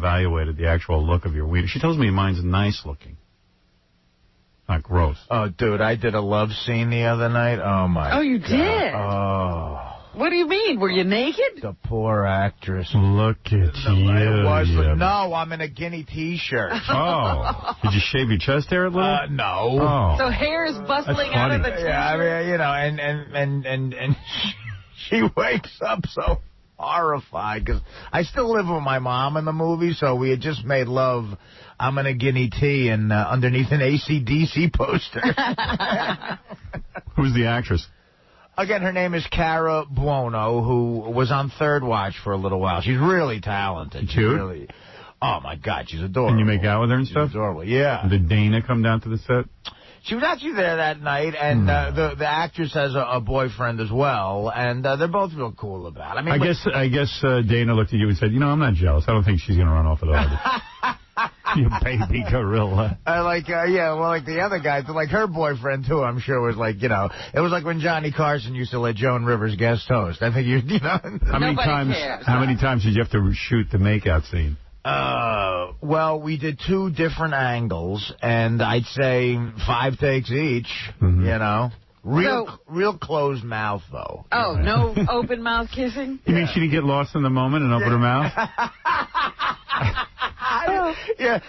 evaluated the actual look of your wiener. She tells me mine's nice looking. Not gross. Oh, dude, I did a love scene the other night. Oh, my God. Oh, you did? Oh. What do you mean? Were you naked? The poor actress. Look at you. No, I'm in a Guinea T-shirt. Oh. Did you shave your chest hair a little? No. Oh. So hair is bustling out of the T-shirt? Yeah, I mean, you know, and she wakes up so horrified because I still live with my mom in the movie, so we had just made love. I'm in a Guinea T and underneath an AC/DC poster. Who's the actress? Again, her name is Cara Buono, who was on Third Watch for a little while. She's really talented. Cute? Really, oh, my God, she's adorable. Can you make out with her and stuff? She's adorable, yeah. Did Dana come down to the set? She was actually there that night, and the actress has a boyfriend as well, and they're both real cool about it. I mean, I guess Dana looked at you and said, you know, I'm not jealous. I don't think she's going to run off with Artie. You baby gorilla. like the other guys, like her boyfriend, too, I'm sure was like, you know, it was like when Johnny Carson used to let Joan Rivers guest host. I think, you know. How many times did you have to shoot the makeout scene? Well, we did 2 different angles, and I'd say 5 takes each, you know. Real closed mouth, though. Oh, no open mouth kissing? You mean she didn't get lost in the moment and open her mouth? Yeah,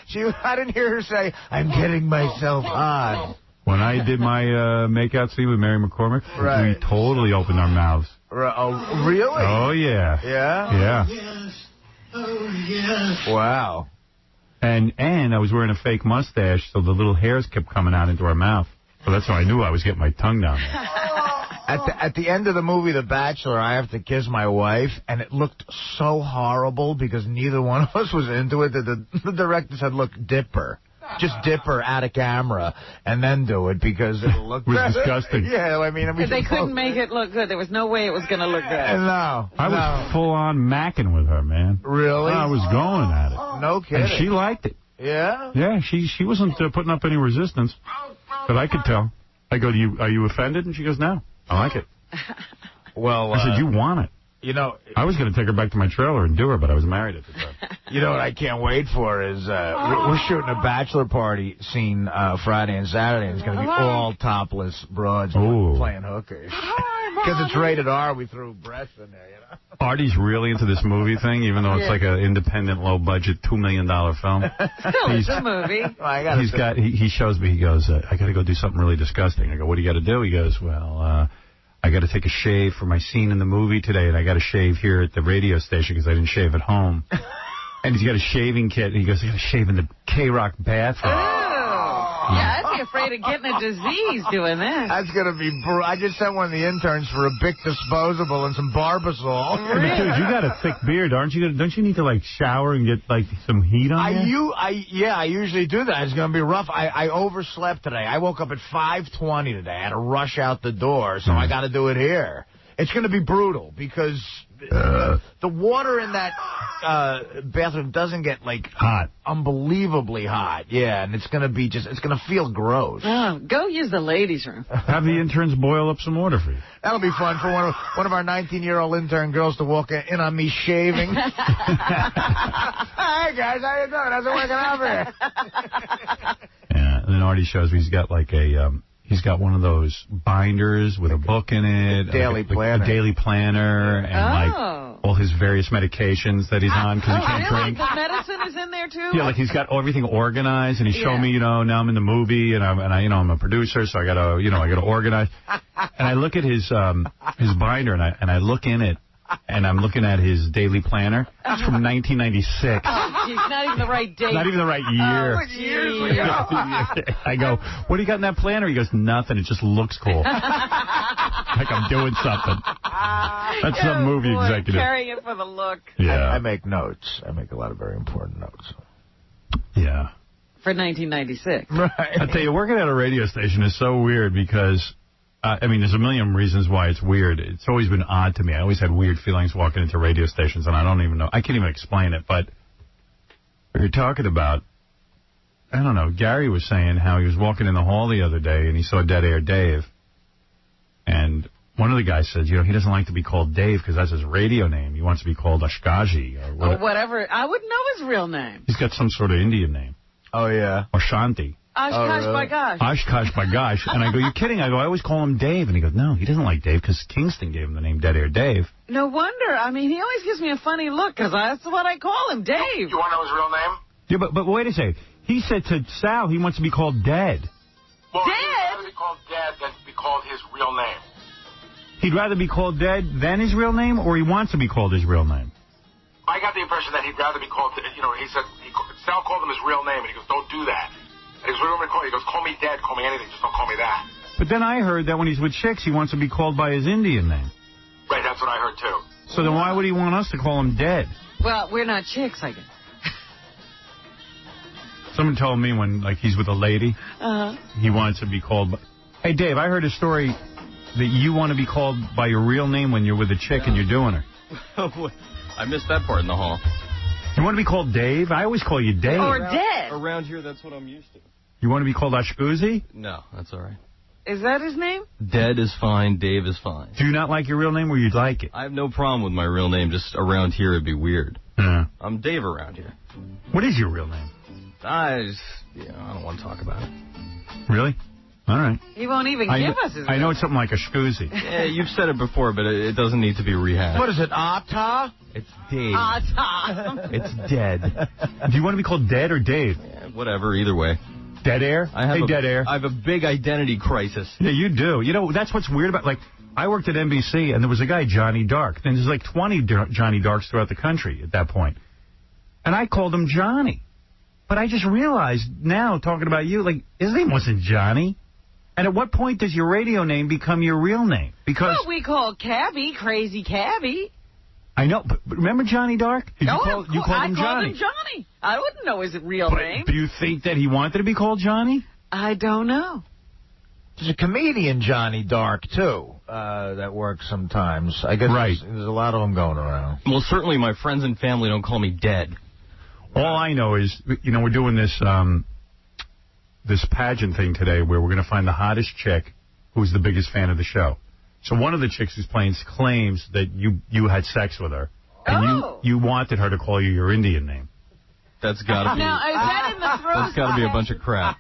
I didn't hear her say, I'm getting myself on. When I did my makeout scene with Mary McCormick, we totally opened our mouths. Oh, really? Oh, yeah. Yeah? Yeah. Yes. Oh, yes. Wow. And I was wearing a fake mustache, so the little hairs kept coming out into our mouth. So that's how I knew I was getting my tongue down there. At the end of the movie, The Bachelor, I have to kiss my wife, and it looked so horrible because neither one of us was into it. The director said, look, dip her. Just dip her out of camera and then do it because it looked... It was disgusting. Yeah, I mean... They couldn't make it look good. There was no way it was going to look good. No. I was full-on macking with her, man. Really? I was going at it. No kidding. And she liked it. Yeah? Yeah, she wasn't putting up any resistance. But I could tell. I go, are you offended? And she goes, no, I like it. Well, I said, you want it. You know, I was going to take her back to my trailer and do her, but I was married at the time. You know what I can't wait for is we're shooting a bachelor party scene Friday and Saturday, and it's going to be all topless broads playing hookers. Because it's rated R, we threw breasts in there, you know. Artie's really into this movie thing, even though it's like an independent, low-budget, $2 million film. Still, it's a movie. He shows me, he goes, I got to go do something really disgusting. I go, what do you got to do? He goes, well, I got to take a shave for my scene in the movie today, and I got to shave here at the radio station because I didn't shave at home. And he's got a shaving kit, and he goes, I got to shave in the K-Rock bathroom. Yeah, I'd be afraid of getting a disease doing that. That's going to be... I just sent one of the interns for a Bic disposable and some Barbasol. Really? Dude, you got a thick beard, aren't you? Don't you need to, like, shower and get, like, some heat on you? I usually do that. It's going to be rough. I overslept today. I woke up at 5:20 today. I had to rush out the door, so I got to do it here. It's going to be brutal because the water in that bathroom doesn't get, like, hot, unbelievably hot. Yeah, and it's going to be it's going to feel gross. Oh, go use the ladies' room. Have the interns boil up some water for you. That'll be fun for one of our 19-year-old intern girls to walk in on me shaving. Hey, guys, how you doing? How's it working out here? Yeah, and then Artie shows me he's got, like, he's got one of those binders with a book in it. A daily planner. A daily planner and, like, all his various medications that he's on because he can't drink. The medicine is in there, too? Yeah, like he's got everything organized, and he's showing me, you know, now I'm in the movie, and I'm a producer, so I gotta organize. And I look at his binder, and I look in it, and I'm looking at his daily planner. It's from 1996. Oh, geez, not even the right date. Not even the right year. What years ago? I go, what do you got in that planner? He goes, nothing. It just looks cool. Like I'm doing something. That's some movie executive. Carrying it for the look. Yeah. I make notes. I make a lot of very important notes. Yeah. For 1996. Right. I tell you, working at a radio station is so weird because... I mean, there's a million reasons why it's weird. It's always been odd to me. I always had weird feelings walking into radio stations, and I don't even know. I can't even explain it, but we were talking about, I don't know, Gary was saying how he was walking in the hall the other day, and he saw Dead Air Dave. And One of the guys said, he doesn't like to be called Dave because that's his radio name. He wants to be called Ashkaji or whatever. I wouldn't know his real name. He's got some sort of Indian name. Oh, yeah. Or Shanti. Oshkosh by gosh. Oshkosh by gosh. And I go, you're kidding. I go, I always call him Dave. And he goes, no, he doesn't like Dave because Kingston gave him the name Dead Air Dave. No wonder. I mean, he always gives me a funny look because that's what I call him, Dave. You want to know his real name? Yeah, but wait a second. He said to Sal he wants to be called Dead. Well, Dead? he'd rather be called Dead than be called his real name. He'd rather be called Dead than his real name, or he wants to be called his real name? I got the impression that he'd rather be called, he said, Sal called him his real name, and he goes, don't do that. And he goes, call me Dead, call me anything, just don't call me that. But then I heard that when he's with chicks, he wants to be called by his Indian name. Right, that's what I heard, too. So then why would he want us to call him Dead? Well, we're not chicks, I guess. Someone told me when, he's with a lady, he wants to be called by... Hey, Dave, I heard a story that you want to be called by your real name when you're with a chick and you're doing her. I missed that part in the hall. You want to be called Dave? I always call you Dave. Or Dead. Around here, that's what I'm used to. You want to be called Ashkuzi? No, that's all right. Is that his name? Dead is fine, Dave is fine. Do you not like your real name or you'd like it? I have no problem with my real name, just around here it'd be weird. Yeah. I'm Dave around here. What is your real name? I don't want to talk about it. Really? All right. He won't even give us his name. I know it's something like a Shkuzi. Yeah, you've said it before, but it doesn't need to be rehashed. What is it, Ata? It's Dave. Ata. It's Dead. Do you want to be called Dead or Dave? Yeah, whatever, either way. Dead Air? Dead Air. I have a big identity crisis. Yeah, you do. That's what's weird about, I worked at NBC, and there was a guy, Johnny Dark. And there's 20 Johnny Darks throughout the country at that point. And I called him Johnny. But I just realized now, talking about you, his name wasn't Johnny. And at what point does your radio name become your real name? Because we call Cabby Crazy Cabby. I know, but remember Johnny Dark? You called him Johnny. I called him Johnny. I wouldn't know his real name. Do you think that he wanted to be called Johnny? I don't know. There's a comedian, Johnny Dark, too, that works sometimes. I guess right. There's a lot of them going around. Well, certainly my friends and family don't call me Dead. All I know is, we're doing this this pageant thing today where we're going to find the hottest chick who's the biggest fan of the show. So one of the chicks who's playing claims that you had sex with her, and you wanted her to call you your Indian name. That's got to be. Now, is that in the throes? That's got to be a bunch of crap.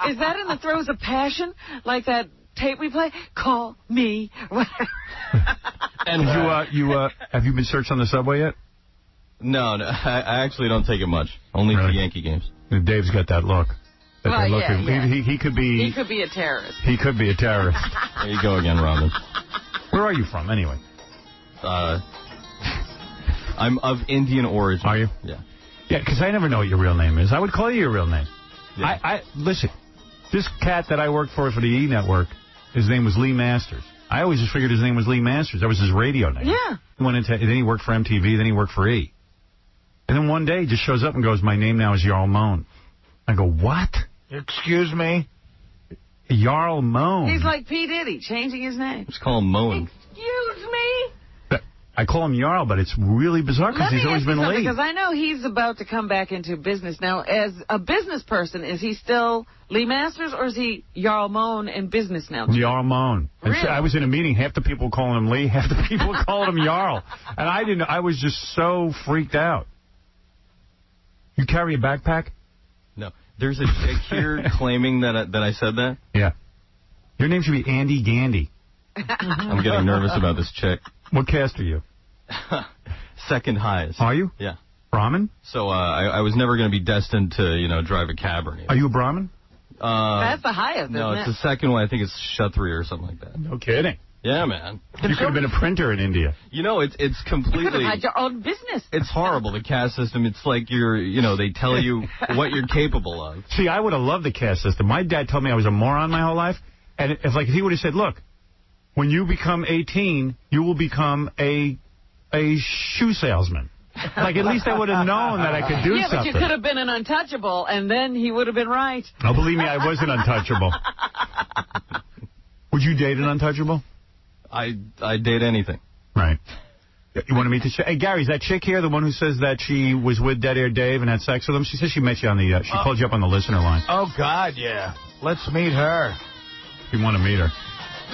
Is that in the throes of passion, like that tape we play? Call me. And have you been searched on the subway yet? No, I actually don't take it much. Only for Yankee games. Dave's got that look. Yeah. He could be. He could be a terrorist. He could be a terrorist. There you go again, Robin. Where are you from, anyway? I'm of Indian origin. Are you? Yeah. Yeah, because I never know what your real name is. I would call you your real name. Yeah. Listen, this cat that I worked for the E! Network, his name was Lee Masters. I always just figured his name was Lee Masters. That was his radio name. Yeah. Then he worked for MTV, then he worked for E! And then one day he just shows up and goes, my name now is Jarl Moan. I go, what? Excuse me? Jarl Moan. He's like P. Diddy, changing his name. Just call him Moan. Excuse me? I call him Jarl, but it's really bizarre because he's always been late. Because I know he's about to come back into business. Now, as a business person, is he still Lee Masters or is he Jarl Moan in business now? Jarl Moan. Really? I was in a meeting, half the people calling him Lee, half the people calling him Jarl. And I was just so freaked out. You carry a backpack? No. There's a chick here claiming that I said that. Yeah. Your name should be Andy Gandy. I'm getting nervous about this chick. What caste are you? Second highest. Are you? Yeah. Brahmin? So I was never going to be destined to, drive a cab or anything. Are you a Brahmin? That's the highest, no, isn't it's the second one. I think it's Kshatriya or something like that. No kidding. Yeah, man. You could have been a printer in India. It's completely... You could have had your own business. It's horrible, the caste system. It's like they tell you what you're capable of. See, I would have loved the caste system. My dad told me I was a moron my whole life. And if he would have said, look, when you become 18, you will become a shoe salesman. At least I would have known that I could do something. Yeah, but you could have been an untouchable, and then he would have been right. Oh, believe me, I was an untouchable. Would you date an untouchable? I date anything. Right. You want to meet the chick? Hey, Gary, is that chick here the one who says that she was with Dead Air Dave and had sex with him? She says she met you on the... she called you up on the listener line. Oh, God, yeah. Let's meet her. If you want to meet her.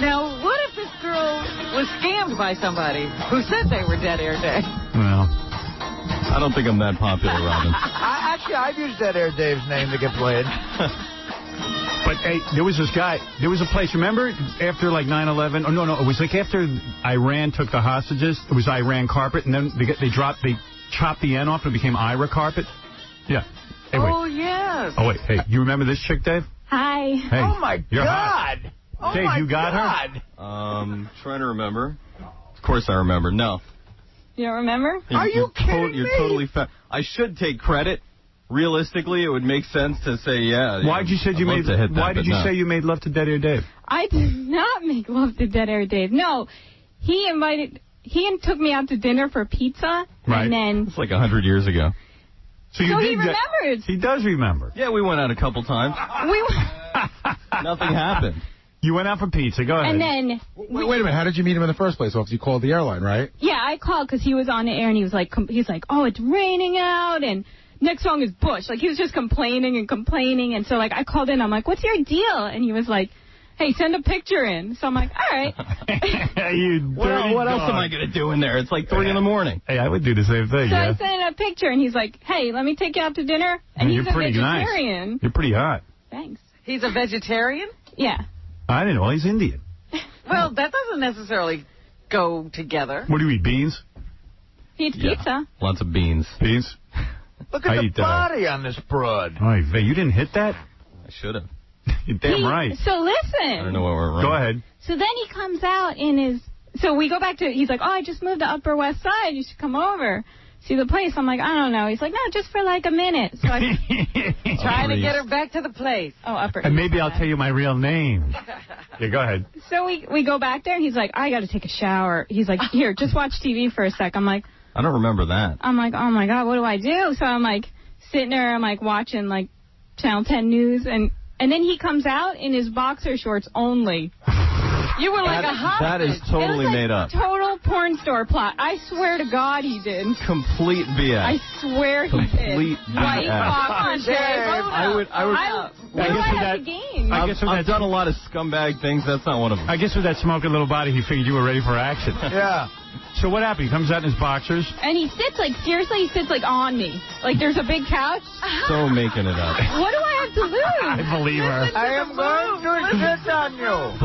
Now, what if this girl was scammed by somebody who said they were Dead Air Dave? Well, I don't think I'm that popular, Robin. Actually, I've used Dead Air Dave's name to get played. but hey, there was this guy. There was a place. Remember after like 9/11? Oh no, it was like after Iran took the hostages. It was Iran carpet, and then they chopped the end off and it became Ira carpet. Yeah. Hey, oh yes. Oh wait, hey, you remember this chick, Dave? Hi. Hey, oh my God. Oh Dave, my you got God. her? Trying to remember. Of course I remember. No. You don't remember? Are you kidding me? You're totally I should take credit. Realistically, it would make sense to say, yeah. Why did you say you made? Why did you say you made love to Dead Air Dave? I did not make love to Dead Air Dave. No, he took me out to dinner for pizza, right. And then it's like 100 years ago. So he remembers. He does remember. Yeah, we went out a couple times. Nothing happened. You went out for pizza. Go ahead. And then wait a minute. How did you meet him in the first place? Well, you called the airline, right? Yeah, I called because he was on the air and he was like, oh, it's raining out and next song is Bush. Like he was just complaining, and so like I called in. I'm like, what's your deal? And he was like, hey, send a picture in. So I'm like, all right. You dirty what else dog. am I going to do in there? It's like 3 in the morning. Hey, I would do the same thing. So yeah. I sent in a picture and he's like, hey, let me take you out to dinner. And he's you're pretty vegetarian. Nice. You're pretty hot. Thanks. He's a vegetarian? Yeah. I didn't know. He's Indian. Well, that doesn't necessarily go together. What do you eat, beans? He eats pizza. Lots of beans. Beans? Look at the body on this broad. Oh, you didn't hit that? I should have. You're damn right. So listen. I don't know what we're wrong. Go ahead. So then he comes out in his... So we go back to... He's like, oh, I just moved to Upper West Side. You should come over. See the place. I'm like, I don't know. He's like, no, just for like a minute. So I trying to get her back to the place. Oh, Upper And maybe I'll tell you my real name. Yeah, go ahead. So we go back there, and he's like, I got to take a shower. He's like, here, just watch TV for a sec. I'm like... I don't remember that. I'm like, oh, my God, what do I do? So I'm like sitting there. I'm like watching like Channel 10 News. And then he comes out in his boxer shorts only. You were like a hostage. That is totally made up. Total porn store plot. I swear to God he did. Complete BS. I swear he did. Complete White BS. boxers. I've done a lot of scumbag things. That's not one of them. I guess with that smoking little body, he figured you were ready for action. Yeah. So what happened? He comes out in his boxers? And he sits like, seriously, he sits like on me. Like there's a big couch. So making it up. What do I have to lose? I believe her. I am going to sit on you.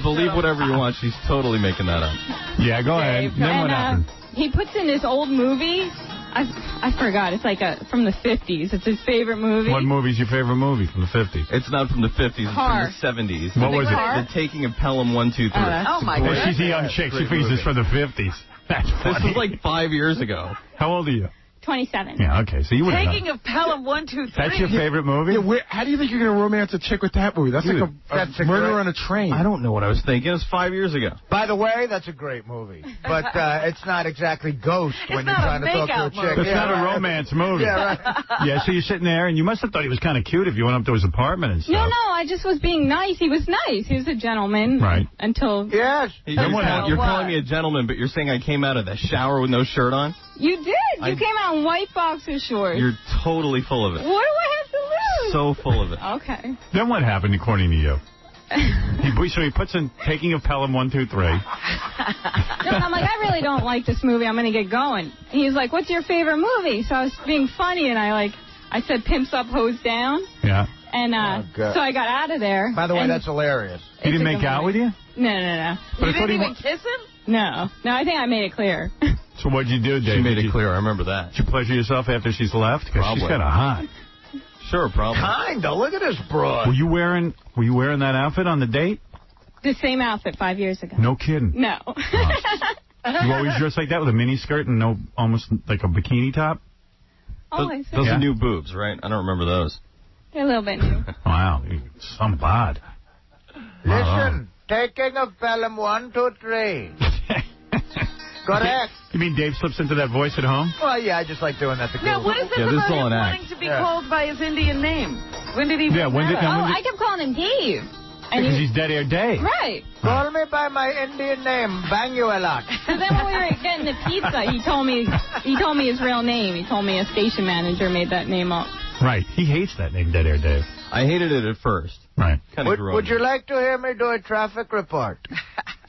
Believe whatever you want. She's totally making that up. Yeah, go ahead. Then what happened? He puts in this old movie. I forgot. It's like from the 50s. It's his favorite movie. What movie's your favorite movie from the 50s? It's not from the 50s. Car. It's from the 70s. What was it? The Taking of Pelham 1, 2, 3. Oh, my God. She's a young chick. She thinks it's from the 50s. That's funny. This was like 5 years ago. How old are you? 27. Yeah, okay. So you would Taking of Pelham 1, 2, 3. That's your favorite movie? Yeah, how do you think you're going to romance a chick with that movie? That's like a murder on a train. I don't know what I was thinking. It was 5 years ago. By the way, that's a great movie. But it's not exactly Ghost when you're trying to talk to a chick. It's not a romance movie. Yeah, right. Yeah, so you're sitting there, and you must have thought he was kind of cute if you went up to his apartment and stuff. No, I just was being nice. He was nice. He was a gentleman. Right. Until... Yes. You're calling me a gentleman, but you're saying I came out of the shower with no shirt on? You did. You came out in white boxer shorts. You're totally full of it. What do I have to lose? So full of it. Okay. Then what happened, according to you? So he puts in Taking of Pelham 1, 2, 3. No, I'm like, I really don't like this movie. I'm going to get going. And he's like, what's your favorite movie? So I was being funny, and I said Pimps Up, Hose Down. Yeah. And so I got out of there. By the way, that's hilarious. He didn't make out with you? No. But You didn't even kiss him? No, I think I made it clear. So what'd you do, Dave? She made it clear. I remember that. Did you pleasure yourself after she's left? Because she's kind of hot. Sure, probably. Kinda. Look at this broad. Were you wearing that outfit on the date? The same outfit 5 years ago. No kidding. No. You always dress like that with a mini skirt and almost like a bikini top? Always. Those are new boobs, right? I don't remember those. They're a little bit new. Wow, some bod. Listen, Taking of Pelham 1, 2, 3. Correct. You mean Dave slips into that voice at home? Well, yeah, I just like doing that to girls. Now, what is this about him wanting to be called by his Indian name? When did he... I kept calling him Dave. Because he's Dead Air Dave. Right. Call me by my Indian name, bang you a lot. So then when we were getting the pizza, he told me his real name. He told me a station manager made that name up. Right. He hates that name, Dead Air Dave. I hated it at first. Right. Would you like to hear me do a traffic report?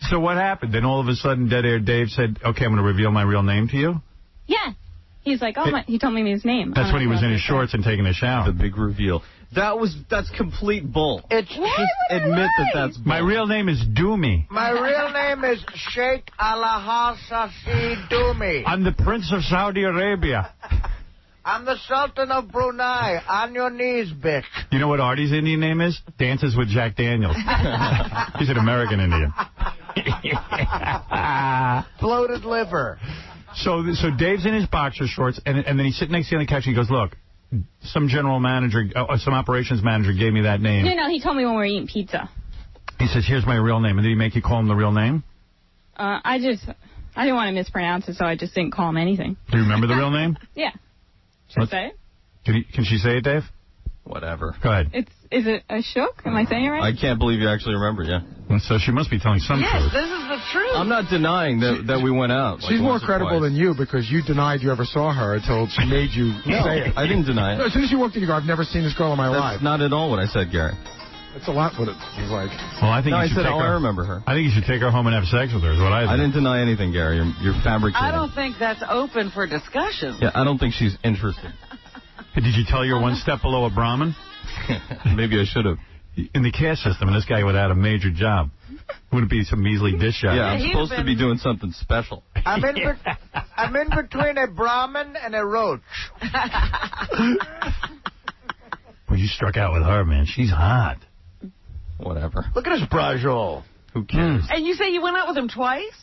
So what happened? Then all of a sudden, Dead Air Dave said, okay, I'm going to reveal my real name to you? Yeah. He's like, he told me his name. That's when he was in his shorts and taking a shower. The big reveal. That's complete bull. It's admit that's bull. My real name is Doomy. My real name is Sheikh Al-Hassasi Doomy. I'm the Prince of Saudi Arabia. I'm the Sultan of Brunei. On your knees, bitch. You know what Artie's Indian name is? Dances with Jack Daniels. He's an American Indian. Bloated liver. So Dave's in his boxer shorts, and then he's sitting next to you on the couch, and he goes, look, some general manager, some operations manager gave me that name. No, he told me when we were eating pizza. He says, here's my real name. And did he make you call him the real name? I didn't want to mispronounce it, so I just didn't call him anything. Do you remember the real name? Yeah. Should I say it? Can she say it, Dave? Whatever. Go ahead. Is it Ashok? Am I saying it right? I can't believe you actually remember, yeah. So she must be telling some truth. Yes, this is the truth. I'm not denying that we went out. She's more credible than you because you denied you ever saw her until she made you say it. I didn't deny it. No, as soon as you walked in, you go, I've never seen this girl in my life. That's not at all what I said, Gary. That's a lot what it was like. Well, I think I said, I remember her. I think you should take her home and have sex with her, is what I think. I didn't deny anything, Gary. You're fabricating. I don't think that's open for discussion. Yeah, I don't think she's interested. Did you tell you're one step below a Brahmin? Maybe I should have. In the caste system, and this guy would have had a major job. Wouldn't be some measly dish job. Yeah, I'm supposed to be doing something special. I'm in between a Brahmin and a roach. Well, you struck out with her, man. She's hot. Whatever. Look at his brajol. Who cares? And you say you went out with him twice?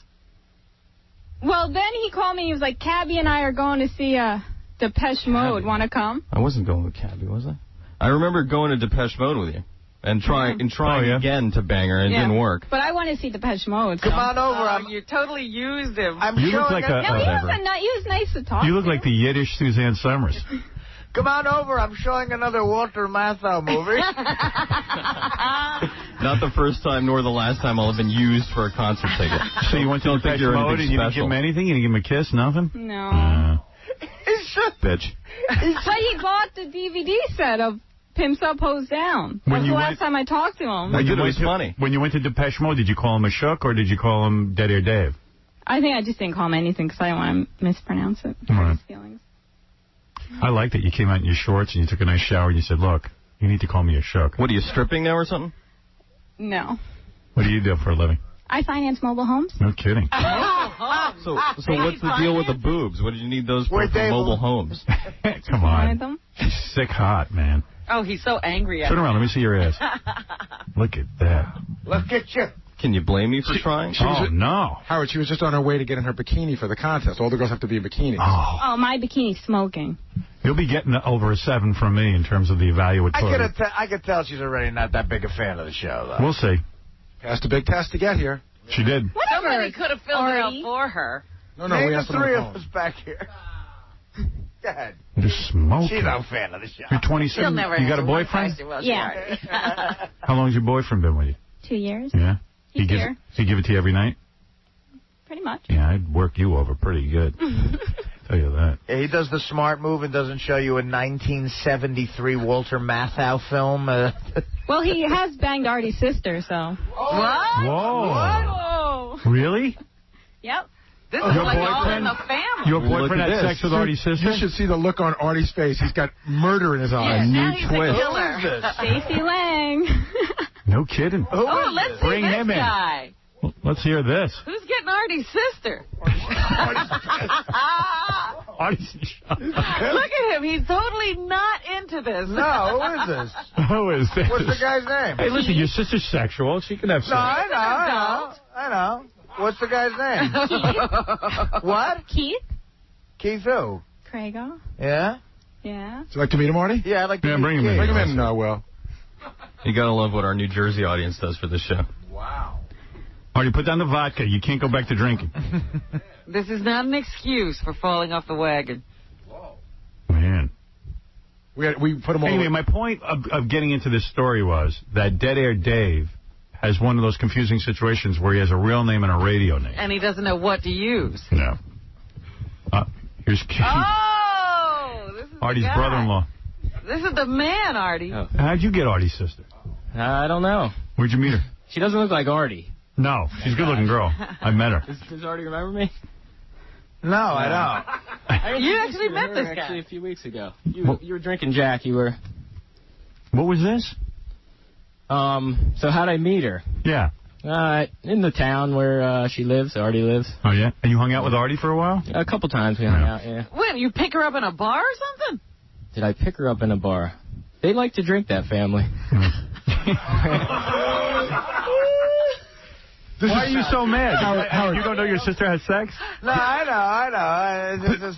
Well, then he called me. He was like, Cabby and I are going to see Depeche Mode. Want to come? I wasn't going with Cabby, was I? I remember going to Depeche Mode with you. And trying again to bang her, and it didn't work. But I want to see Depeche Mode. So. Come on over. You totally used him. You look like he was nice to talk to. You look like the Yiddish Suzanne Summers. Come on over. I'm showing another Walter Matthau movie. Not the first time nor the last time I'll have been used for a concert ticket. So you went to Depeche Mode and you didn't give him anything? You didn't give him a kiss? Nothing? No. Bitch. But he bought the DVD set of Pimps Up, Hoes Down. That's the last time I talked to him. It was funny. When you went to Depeche Mode, did you call him a shook or did you call him Dead Air Dave? I think I just didn't call him anything because I didn't want to mispronounce it. Right. His feelings. I like that you came out in your shorts and you took a nice shower and you said, look, you need to call me a shook. What, are you stripping now or something? No. What do you do for a living? I finance mobile homes. No kidding. So what's the deal with the boobs? What did you need those for mobile homes? Come on. She's sick hot, man. Oh, he's so angry at Turn around. Let me see your ass. Look at that. Look at you. Can you blame me for trying? No. Howard, she was just on her way to get in her bikini for the contest. All the girls have to be in bikinis. Oh, my bikini's smoking. You'll be getting over a 7 from me in terms of the evaluatory. I could tell she's already not that big a fan of the show, though. We'll see. Passed a big test to get here. She did. Somebody could have filled it out for her. No, Name we the have three of us back here. Go ahead. You're smoking. She's no fan of the show. You're 27. You got a boyfriend? Yeah. How long has your boyfriend been with you? 2 years. Yeah. He's here. He give it to you every night? Pretty much. Yeah, I'd work you over pretty good. Tell you that. Yeah, he does the smart move and doesn't show you a 1973 Walter Matthau film. Well, he has banged Artie's sister, so. What? Whoa. Whoa. Really? Yep. This is like all in the family. Your boyfriend had sex with Artie's sister? You should see the look on Artie's face. He's got murder in his eyes. A new he's twist. Who is this? Stacey Lang. No kidding. Let's see Bring this him in. guy. Well, let's hear this. Who's getting Artie's sister? Artie's Look at him. He's totally not into this. No, who is this? Who is this? What's the guy's name? Hey, listen, your sister's sexual. She can have sex. No, I know. What's the guy's name? What? Keith? Keith who? Craigo. Yeah? Yeah. Would you like to meet him, Artie? Yeah, I'd like to meet bring him in. Keith. Bring him in, Will. You gotta love what our New Jersey audience does for this show. Wow. Artie, put down the vodka. You can't go back to drinking. This is not an excuse for falling off the wagon. Whoa. Man. We put him all Anyway, my point of getting into this story was that Dead Air Dave has one of those confusing situations where he has a real name and a radio name. And he doesn't know what to use. No. Here's Keith. Oh! This is Artie's the guy. brother-in-law. This is the man, Artie. Oh. How'd you get Artie's sister? I don't know. Where'd you meet her? She doesn't look like Artie. No, she's a good-looking girl. I met her. Does Artie remember me? No, I don't. You actually met this guy. Actually, a few weeks ago. You were drinking Jack. You were... What was this? So how'd I meet her? Yeah. In the town where she lives, Artie lives. Oh, yeah? And you hung out with Artie for a while? A couple times we hung out, yeah. When, you pick her up in a bar or something? Did I pick her up in a bar? They like to drink, that family. Why are you so mad? Howard, you don't know your sister has sex? No, I know. This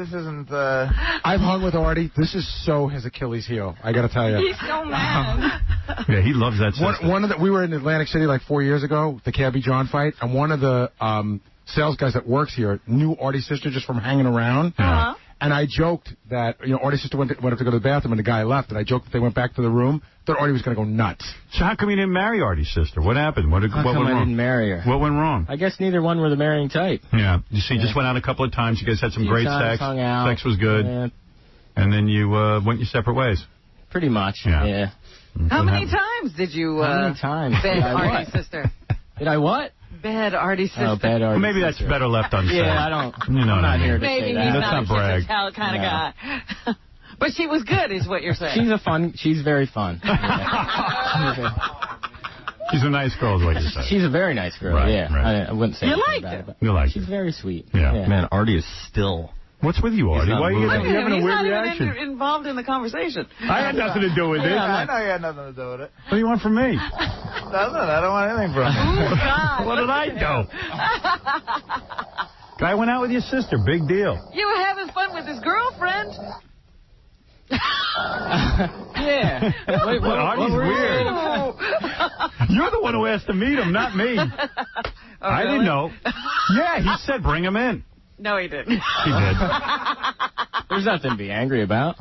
isn't... I've hung with Artie. This is so his Achilles heel, I got to tell you. He's so mad. Yeah, he loves that sister. We were in Atlantic City like 4 years ago, the Cabby John fight, and one of the sales guys that works here knew Artie's sister just from hanging around. Uh-huh. And I joked that, Artie's sister went up to go to the bathroom and the guy left, and I joked that they went back to the room. Thought Artie was going to go nuts. So how come you didn't marry Artie's sister? What happened? What went I wrong? didn't marry her? What went wrong? I guess neither one were the marrying type. Yeah. You see, just went out a couple of times. You guys had some great sex. Hung out. Sex was good. Yeah, and then you went your separate ways. pretty much, yeah. yeah. How many times did you How many times? bed Artie's sister? Did I what? Bed Artie's sister. Oh, bed Artie's well, maybe sister. that's better left unsaid. Yeah, I don't. You know, I'm not here to maybe say he's that. not Let's not brag. a tell kind of guy. But she was good, is what you're saying. She's very fun. She's a nice girl, is what you're saying. She's a very nice girl, right, yeah. Right. I wouldn't say you anything liked about her. it. You liked She's her. very sweet. Yeah. Man, Artie is still... What's with you, Artie? Why are you having a He's weird not reaction? even involved in the conversation. I had nothing to do with it. I know you had nothing to do with it. What do you want from me? Nothing. I don't want anything from you. Oh, God. What did I do? Guy went out with your sister. Big deal. You were having fun with his girlfriend. Yeah. Wait, Artie's weird. You're the one who asked to meet him, not me. I didn't know. Yeah, he said bring him in. No, he didn't. He did. There's nothing to be angry about.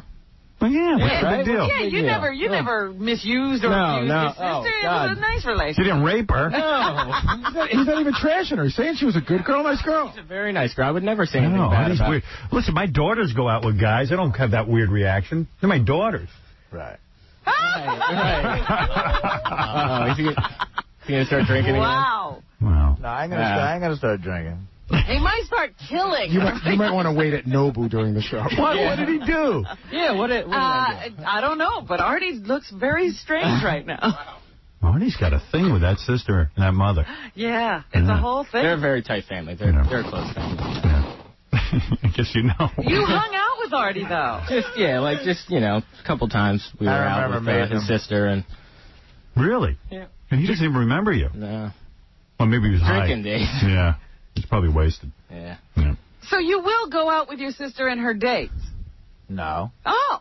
Well, yeah, what's the right? big deal? Yeah, you never misused or abused your sister. Oh, it God. was a nice You relationship. didn't rape her. No. He's not even trashing her. He's saying she was a good girl, nice girl. She's a very nice girl. I would never say anything No, bad Artie's about weird. Listen, my daughters go out with guys. I don't have that weird reaction. They're my daughters. Right. Right. Uh-oh, is he going to start drinking again? Wow. Wow. No, I ain't gonna start drinking. He might start killing. You might want to wait at Nobu during the show. What did he do? Yeah, what did I do? I don't know, but Artie looks very strange right now. Artie's got a thing with that sister and that mother. Yeah, it's a whole thing. They're a very tight family. They're a close family. Yeah. I guess you know. You hung out with Artie, though. Just a couple times we were out with his sister and... Really? Yeah. And he doesn't even remember you. No. Well, maybe he was Drinking high. days. Yeah. He's probably wasted. Yeah. So you will go out with your sister and her dates? No. Oh.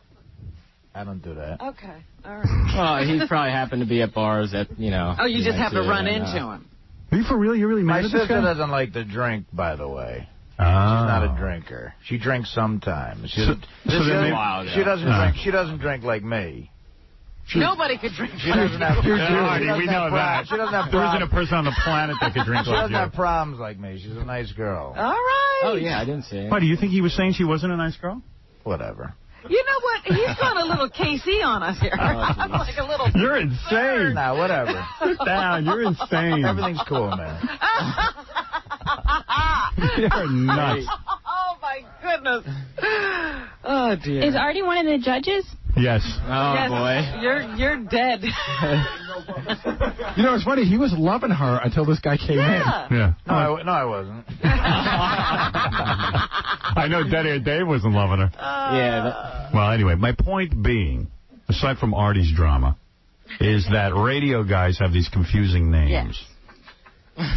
I don't do that. Okay. All right. Well, he probably happened to be at bars that, Oh, you just have to run into him. Are you for real? You're really mad My at this sister guy? doesn't like to drink, by the way. Oh. She's not a drinker. She drinks sometimes. She doesn't drink. She doesn't drink like me. Nobody could drink. She doesn't have. Artie, we know that. She doesn't have. There isn't a person on the planet that could drink She like doesn't you. have problems like me. She's a nice girl. All right. Oh, yeah, I didn't see it. Why, do you think he was saying she wasn't a nice girl? Whatever. You know what? He's gone a little KC on us here. I'm like a little... You're insane. Nah, whatever. Sit down. You're insane. Everything's cool, man. You're nuts. Oh, my goodness. Oh, dear. Is Artie one of the judges? Yes. Oh, Yes, boy. You're dead. You know, it's funny. He was loving her until this guy came in. Yeah. No, I wasn't. I know Dead Air Dave wasn't loving her. Yeah. Well, anyway, my point being, aside from Artie's drama, is that radio guys have these confusing names. Yes.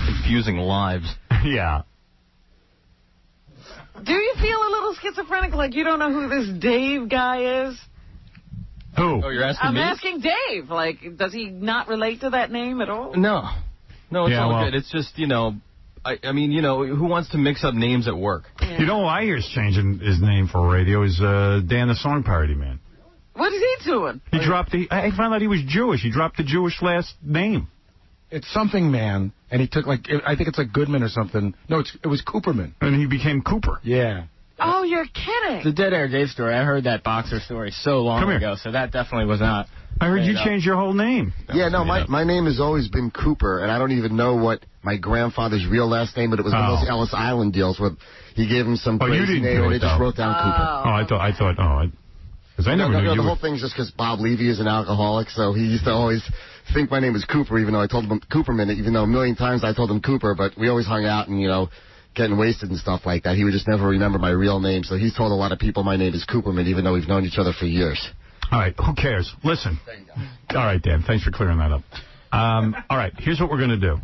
Confusing lives. Yeah. Do you feel a little schizophrenic, like you don't know who this Dave guy is? Who? Oh, you're asking I'm me? asking Dave. Like, does he not relate to that name at all? No, it's Yeah, all well- good. It's just, I mean, who wants to mix up names at work? Yeah. You know who I hear is changing his name for radio is Dan the Song Parody Man. What is he doing? He dropped I found out he was Jewish. He dropped the Jewish last name. It's something man, and he took I think it's like Goodman or something. No, it was Cooperman. And he became Cooper. Yeah. Oh, you're kidding. The Dead Air Dave story, I heard that boxer story so long ago, so that definitely was not. I heard you changed your whole name. Yeah, no, my name has always been Cooper, and I don't even know what my grandfather's real last name, but it was one of those Ellis Island deals where he gave him some crazy name, and they just wrote down Cooper. I thought, because I never knew you the whole thing's just because Bob Levy is an alcoholic, so he used to always think my name was Cooper, even though I told him Cooperman, even though a million times I told him Cooper, but we always hung out and, getting wasted and stuff like that. He would just never remember my real name, so he's told a lot of people my name is Cooperman, even though we've known each other for years. All right, who cares? Listen. All right, Dan, thanks for clearing that up. All right, here's what we're going to do.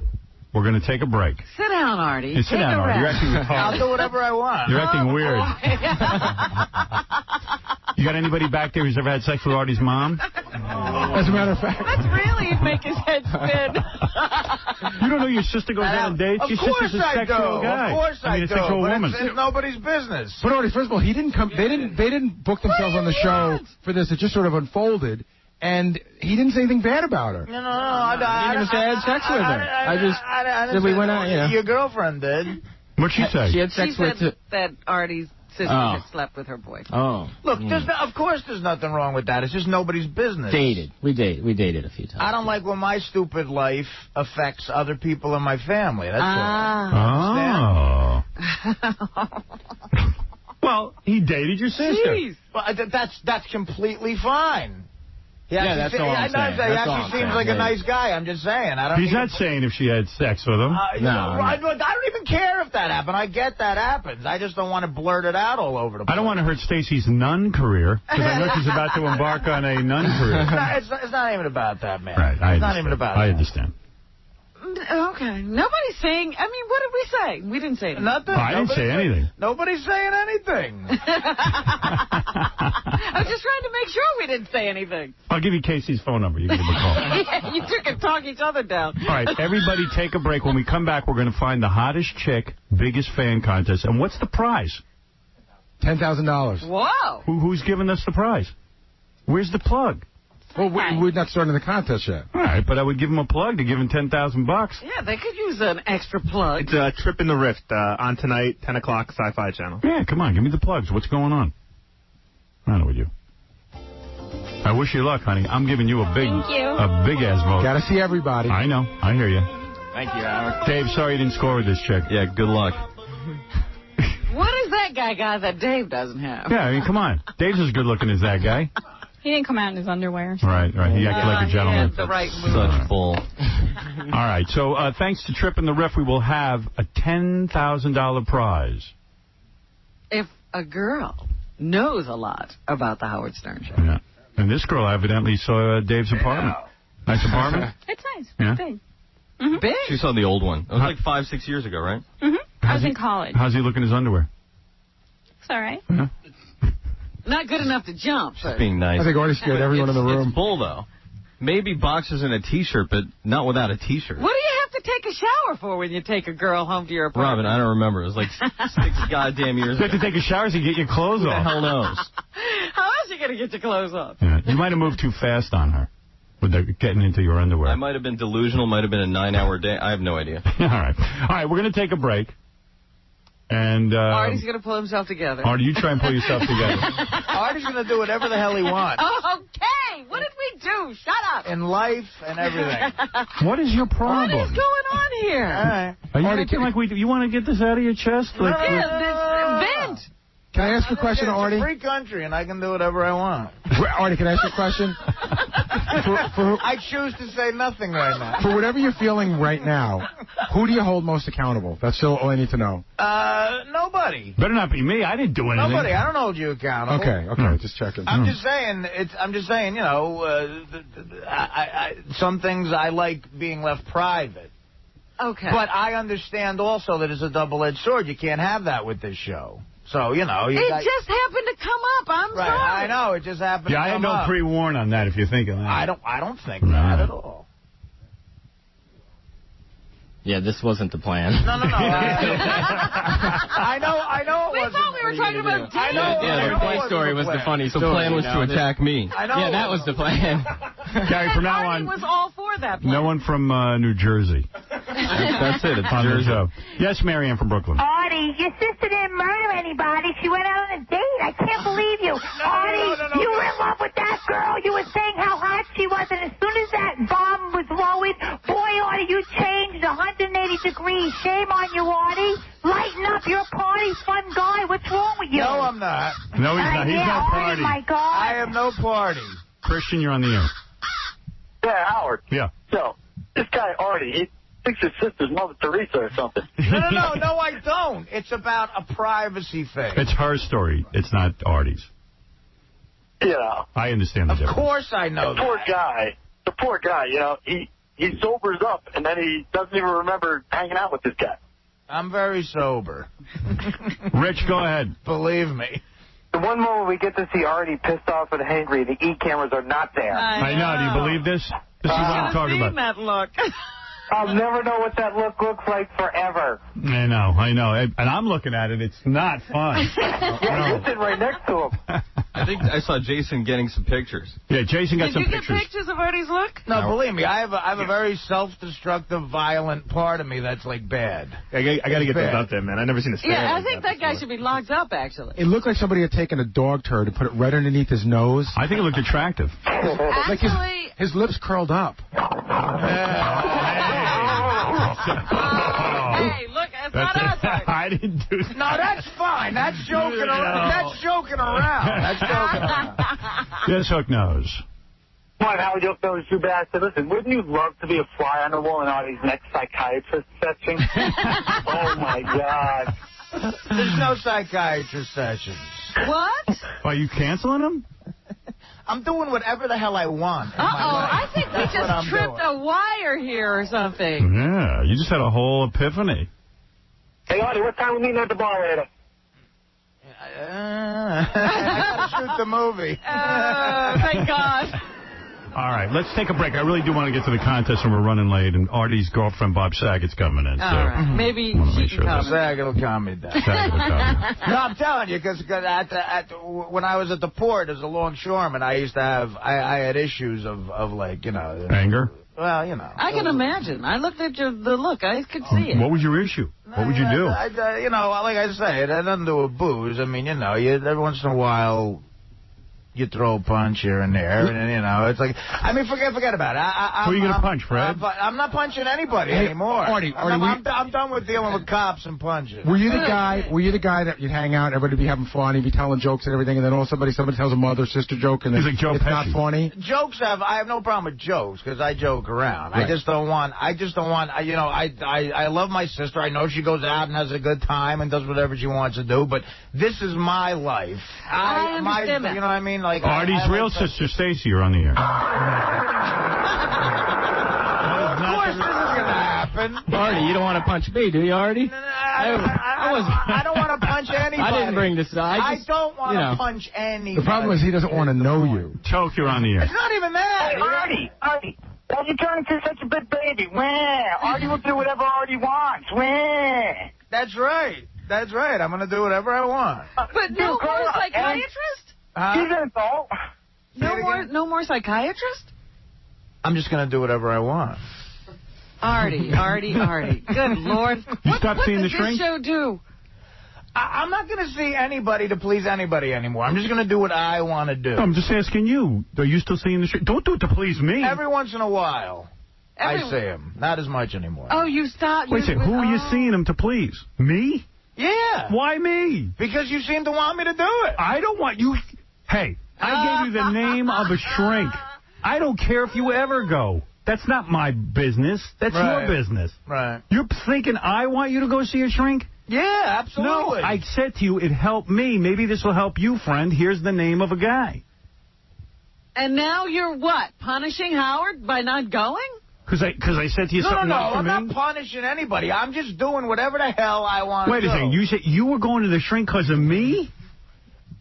We're going to take a break. Sit down, Artie. Hey, sit down, Artie. You're acting retarded. I'll do whatever I want. You're acting weird. You got anybody back there who's ever had sex with Artie's mom? As a matter of fact. Let's really make his head spin. You don't know your sister goes out on dates? Your sister's a sexual guy. Of course I do. A sexual woman. It's nobody's business. But Artie, first of all, he didn't come. They didn't book themselves on the show for this. It just sort of unfolded. And he didn't say anything bad about her. No. I didn't even say I had sex with her. I just said we went out, Your girlfriend did. What'd she say? She had sex with... that Artie's sister had slept with her boyfriend. Oh. Look, of course there's nothing wrong with that. It's just nobody's business. We dated a few times. I don't like when my stupid life affects other people in my family. That's all. Well, he dated your sister. Jeez. Well, that's completely fine. That's all I'm saying. He actually seems like a nice guy. I'm just saying. He's not saying if she had sex with him. No. I don't even care if that happened. I get that happens. I just don't want to blurt it out all over the place. I don't want to hurt Stacy's nun career, because I know she's about to embark on a nun career. It's not even about that, man. Right, it's not even about that. I understand. Okay. Nobody's saying... I mean, what did we say? We didn't say anything. Nothing. I didn't say anything. Nobody's saying anything. I was just trying to make sure we didn't say anything. I'll give you Casey's phone number. You can give him a call. You two can talk each other down. All right, everybody take a break. When we come back, we're going to find the hottest chick, biggest fan contest. And what's the prize? $10,000. Whoa. Who's giving us the prize? Where's the plug? Well, we're not starting the contest yet. All right, but I would give him a plug to give him $10,000. Yeah, they could use an extra plug. It's a Trip in the Rift on tonight, 10 o'clock, Sci-Fi Channel. Yeah, come on, give me the plugs. What's going on? I don't know with you. I wish you luck, honey. I'm giving you a big-ass vote. Got to see everybody. I know. I hear you. Thank you, Howard. Dave, sorry you didn't score with this chick. Yeah, good luck. What does that guy got that Dave doesn't have? Yeah, I mean, come on. Dave's as good-looking as that guy. He didn't come out in his underwear. So. Right. He acted like a gentleman. The right move. Such bull. All right, so thanks to Trip and the Riff, we will have a $10,000 prize. If a girl knows a lot about the Howard Stern Show. Yeah. And this girl evidently saw Dave's apartment. Nice apartment? It's nice. Yeah. It's big. Mm-hmm. Big? She saw the old one. It was like 5-6 years ago, right? Mm-hmm. I was in college. How's he looking in his underwear? It's all right. Yeah. Not good enough to jump. Just being nice. I think Artie scared everyone in the room. It's bull, though. Maybe boxers in a T-shirt, but not without a T-shirt. What do you have to take a shower for when you take a girl home to your apartment? Robin, I don't remember. It was like 6 goddamn years You ago. have to take a shower so you get your clothes Who off. the hell knows? How else are you going to get your clothes off? Yeah. You might have moved too fast on her with getting into your underwear. I might have been delusional, might have been a 9-hour day. I have no idea. All right, we're going to take a break. And Artie's going to pull himself together. Artie, you try and pull yourself together. Artie's going to do whatever the hell he wants. Okay, what did we do? Shut up. In life and everything. What is your problem? What is going on here? All right. Are you acting like you want to get this out of your chest? Like, Vent. Can I ask a question, Artie? It's a free country, and I can do whatever I want. Artie, can I ask you a question? I choose to say nothing right now. For whatever you're feeling right now, who do you hold most accountable? That's all I need to know. Nobody. Better not be me. I didn't do anything. Nobody. I don't hold you accountable. Okay, just checking. I'm just saying, you know, some things I like being left private. Okay. But I understand also that it's a double-edged sword. You can't have that with this show. So, you know. It just happened to come up. I'm sorry. I know. It just happened to come up. Yeah, I had no pre-warn on that, if you're thinking that. I don't think that at all. Yeah, this wasn't the plan. No. I know it wasn't. We thought we were talking about I know. The play story was the funny story. The plan was to attack me. I know. Yeah, that was the plan. Gary, from now Artie on, was all for that plan. no one from New Jersey. That's it. It's on the Jersey. show. Yes, Marianne from Brooklyn. Artie, your sister didn't murder anybody. She went out on a date. I can't believe you. Artie, you were in love with that girl. You were saying how hot she was, and as soon as that bomb was lowered, boy, Artie, you changed 180 degrees. Shame on you, Artie. Lighten up. You're a party fun guy. What's wrong with you? No, I'm not. No, he's not. He's not party. Oh, my God. I am no party. Christian, you're on the air. Yeah, Howard. Yeah. So, this guy, Artie, he thinks his sister's Mother Teresa or something. No, I don't. It's about a privacy thing. It's her story. It's not Artie's. Yeah. I understand the difference. Of course I know that. The poor guy, you know, he sobers up, and then he doesn't even remember hanging out with this guy. I'm very sober. Rich, go ahead. Believe me. The one moment we get to see Artie pissed off and angry, the E-cameras are not there. I know. Do you believe this? This is what I'm talking about. That look. I'll never know what that look looks like forever. I know. And I'm looking at it. It's not fun. Yeah, you're sitting right next to him. I think I saw Jason getting some pictures. Yeah, Jason got some pictures. Did you get pictures of Artie's look? No, believe me, I have a very self-destructive, violent part of me that's, like, bad. I got to get those out there, man. I've never seen a stare. Yeah, I think that guy should be locked up, actually. It looked like somebody had taken a dog turd and put it right underneath his nose. I think it looked attractive. Like his lips curled up. Hey, look, it's not us. I didn't do that. No, that's fine. That's joking around. That's joking around. Yes, Hook knows. Come on, Howard, Hook knows too bad. I said, listen, wouldn't you love to be a fly on the wall in Artie's next psychiatrist session? Oh, my God. There's no psychiatrist sessions. What? Are you canceling them? I'm doing whatever the hell I want. I think we just tripped a wire here or something. Yeah, you just had a whole epiphany. Hey, Artie, what time are we meeting at the bar later? I gotta shoot the movie. Thank God. All right, let's take a break. I really do want to get to the contest, and we're running late, and Artie's girlfriend, Bob Saget's coming in. All right. Maybe she can come. Saget will calm me down. No, I'm telling you, because when I was at the port as a longshoreman, I used to have, I had issues of like, you know. Anger? Well, you know. I can imagine. I looked at the look. I could see it. What was your issue? What would you do? You know, like I say, it had nothing to do with booze. I mean, you know, every once in a while, you throw a punch here and there, and you know, it's like, I mean, forget about it. Who are you going to punch, Fred? I'm not punching anybody anymore. Artie, I'm done with dealing with cops and punches. Were you the guy that you'd hang out, everybody would be having fun, he'd be telling jokes and everything, and then all somebody tells a mother sister joke, and he's like Joe it's Pesci. not funny? I have no problem with jokes because I joke around. Right. I just don't want. You know, I love my sister. I know she goes out and has a good time and does whatever she wants to do. But this is my life. I understand that. You know what I mean? Like Artie's real sister Stacy, you're on the air. Of course, this is gonna happen. Artie, you don't want to punch me, do you, Artie? I don't want to punch anybody. I didn't bring this up. I don't want to punch anybody. The problem is he doesn't want to know you. Choke, you're on the air. It's not even that. Hey, Artie, why you turn into such a big baby? Wah. Artie will do whatever Artie wants. Wah. That's right. I'm going to do whatever I want. But no more psychiatrist? She's an adult. No more psychiatrist? I'm just going to do whatever I want. Artie. Good Lord. What does this show do? I'm not going to see anybody to please anybody anymore. I'm just going to do what I want to do. I'm just asking you. Are you still seeing the show? Don't do it to please me. Every once in a while, I see him. Not as much anymore. Oh, you stopped. Wait a second. Who are you seeing him to please? Me? Yeah. Why me? Because you seem to want me to do it. I don't want you. Hey, I gave you the name of a shrink. I don't care if you ever go. That's not my business. That's your business. Right. You're thinking I want you to go see a shrink? Yeah, absolutely. No, I said to you, it helped me. Maybe this will help you, friend. Here's the name of a guy. And now you're what? Punishing Howard by not going? Because I said to you something else for me? I'm not punishing anybody. I'm just doing whatever the hell I want to do. Wait a second. You said you were going to the shrink because of me?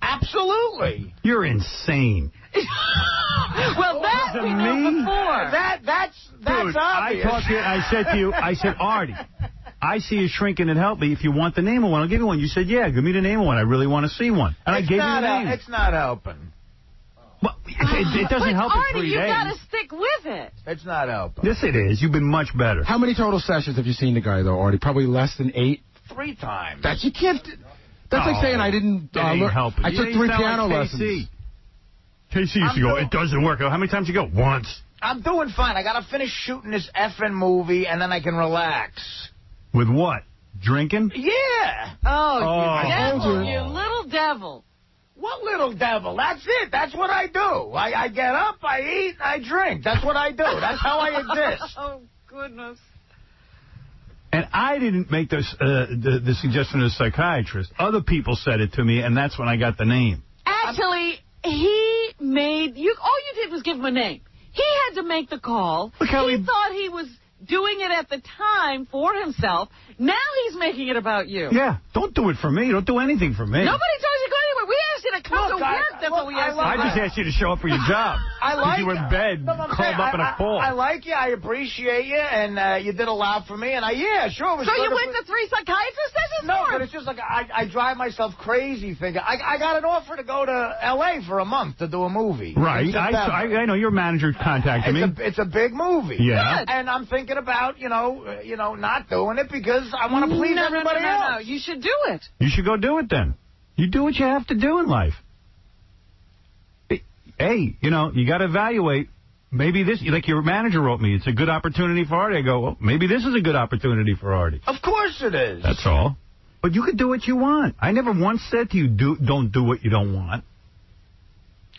Absolutely. You're insane. Well, that we knew before. That's Dude, obvious. I said to you, Artie, I see a shrink and it helped me. If you want the name of one, I'll give you one. You said, yeah, give me the name of one. I really want to see one. And I gave you the name. It's not helping. Well, it doesn't help in 3 days. Artie, you got to stick stick with it. It's not helping. Yes, it is. You've been much better. How many total sessions have you seen the guy, though, Artie? Probably less than 8? 3 times. That's, you can't... That's like saying I didn't... help it. I took 3 piano lessons. KC used to go, it doesn't work. How many times you go? Once. I'm doing fine. I got to finish shooting this effing movie, and then I can relax. With what? Drinking? Yeah. Oh, you devil, you little devil. What little devil? That's it. That's what I do. I get up, I eat, I drink. That's what I do. That's how I exist. Oh, goodness. And I didn't make this the suggestion of a psychiatrist. Other people said it to me, and that's when I got the name. Actually, he made you. All you did was give him a name. He had to make the call. He thought he was doing it at the time for himself. Now he's making it about you. Yeah, don't do it for me. Don't do anything for me. Nobody told you to go anywhere. We asked you to come to work. That's what we asked you. I just asked you to show up for your job. I like you were in bed, curled up in a ball. I like you. I appreciate you, and you did a lot for me. And yeah, sure. It was so good you went to 3 psychiatrist sessions? No, but it's just like I drive myself crazy thinking. I got an offer to go to L.A. for a month to do a movie. Right. I know your manager contacted me. It's a big movie. Yeah. And I'm thinking about not doing it because I want to please everybody else. No, you should do it. You should go do it then. You do what you have to do in life. Hey, you got to evaluate. Maybe this, like your manager wrote me, it's a good opportunity for Artie. I go, well, maybe this is a good opportunity for Artie. Of course it is. That's all. But you could do what you want. I never once said to you, don't do what you don't want.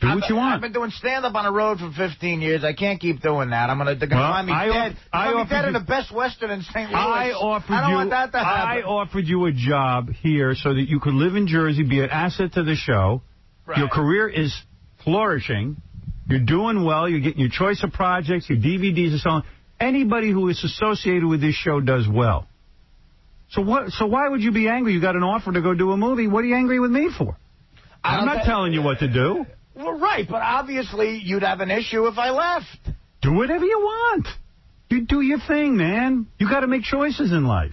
Do what you want. I've been doing stand-up on the road for 15 years. I can't keep doing that. They're going to find me dead. I'm going to be dead in the Best Western in St. Louis. I don't want that to happen. I offered you a job here so that you could live in Jersey, be an asset to the show. Right. Your career is flourishing. You're doing well. You're getting your choice of projects, your DVDs and so on. Anybody who is associated with this show does well. So why would you be angry? You got an offer to go do a movie. What are you angry with me for? I'm not telling you what to do. Well, right, but obviously you'd have an issue if I left. Do whatever you want. You do your thing, man. You got to make choices in life.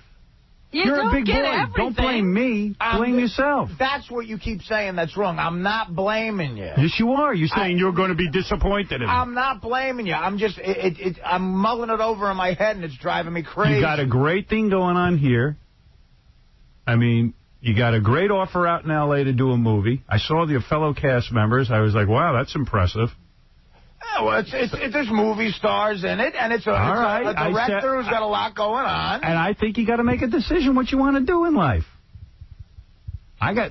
You're a big boy. Everything. Don't blame me. Blame yourself. That's what you keep saying that's wrong. I'm not blaming you. Yes, you are. You're saying you're going to be disappointed in me. I'm not blaming you. I'm just, I'm mulling it over in my head, and it's driving me crazy. You got a great thing going on here. I mean, you got a great offer out in L.A. to do a movie. I saw your fellow cast members. I was like, wow, that's impressive. Yeah, well, there's movie stars in it, and it's a director who's got a lot going on. And I think you got to make a decision what you want to do in life.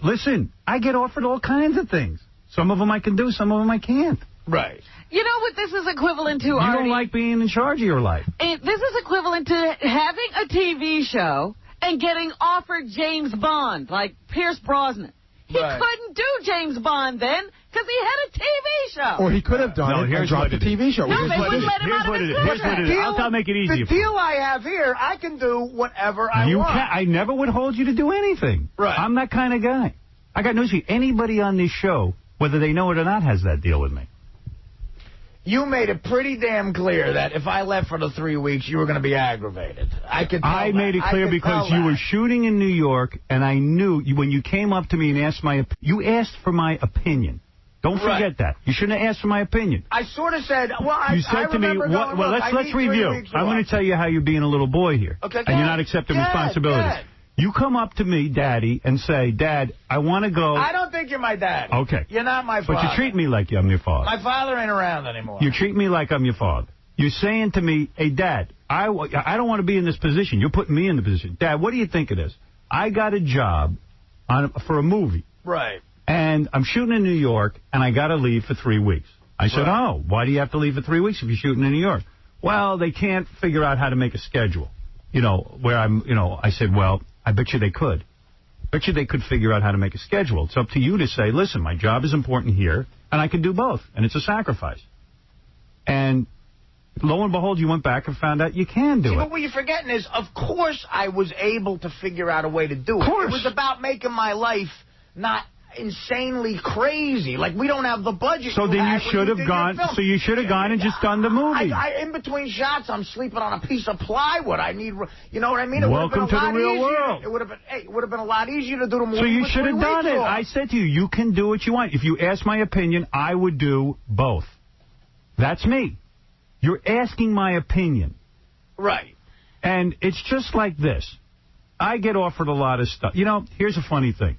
Listen, I get offered all kinds of things. Some of them I can do, some of them I can't. Right. You know what this is equivalent to, Artie? You don't Artie? like being in charge of your life. This is equivalent to having a TV show and getting offered James Bond, like Pierce Brosnan. He couldn't do James Bond then because he had a TV show. Or he could have done it and dropped the TV show. No, they wouldn't let him out of his business. Here's what it is. I'll make it easy. The deal I have here, I can do whatever I want. I never would hold you to do anything. Right. I'm that kind of guy. I got news for you. Anybody on this show, whether they know it or not, has that deal with me. You made it pretty damn clear that if I left for the 3 weeks, you were going to be aggravated. I made it clear because you were shooting in New York, and I knew when you came up to me and asked you asked for my opinion. Don't forget that. You shouldn't have asked for my opinion. I sort of said, you said to me, let's review. I'm going to tell you how you're being a little boy here. Okay, and you're not accepting responsibilities. You come up to me, Daddy, and say, Dad, I want to go. I don't think you're my dad. Okay. You're not my father. But you treat me like I'm your father. My father ain't around anymore. You treat me like I'm your father. You're saying to me, hey, Dad, I don't want to be in this position. You're putting me in the position. Dad, what do you think of this? I got a job for a movie. Right. And I'm shooting in New York, and I got to leave for 3 weeks. I said, oh, why do you have to leave for 3 weeks if you're shooting in New York? Well, they can't figure out how to make a schedule. I said, well, I bet you they could. Bet you they could figure out how to make a schedule. It's up to you to say, listen, my job is important here, and I can do both, and it's a sacrifice. And lo and behold, you went back and found out you can do it. But what you're forgetting is, of course I was able to figure out a way to do it. Of course. It was about making my life not insanely crazy. Like, we don't have the budget. So then you should have gone. So you should have gone and just done the movie. In between shots, I'm sleeping on a piece of plywood. I need, you know what I mean? Welcome to the real world. It would have been a lot easier to do the movie. So you should have done it. I said to you, you can do what you want. If you ask my opinion, I would do both. That's me. You're asking my opinion. Right. And it's just like this. I get offered a lot of stuff. You know, here's a funny thing.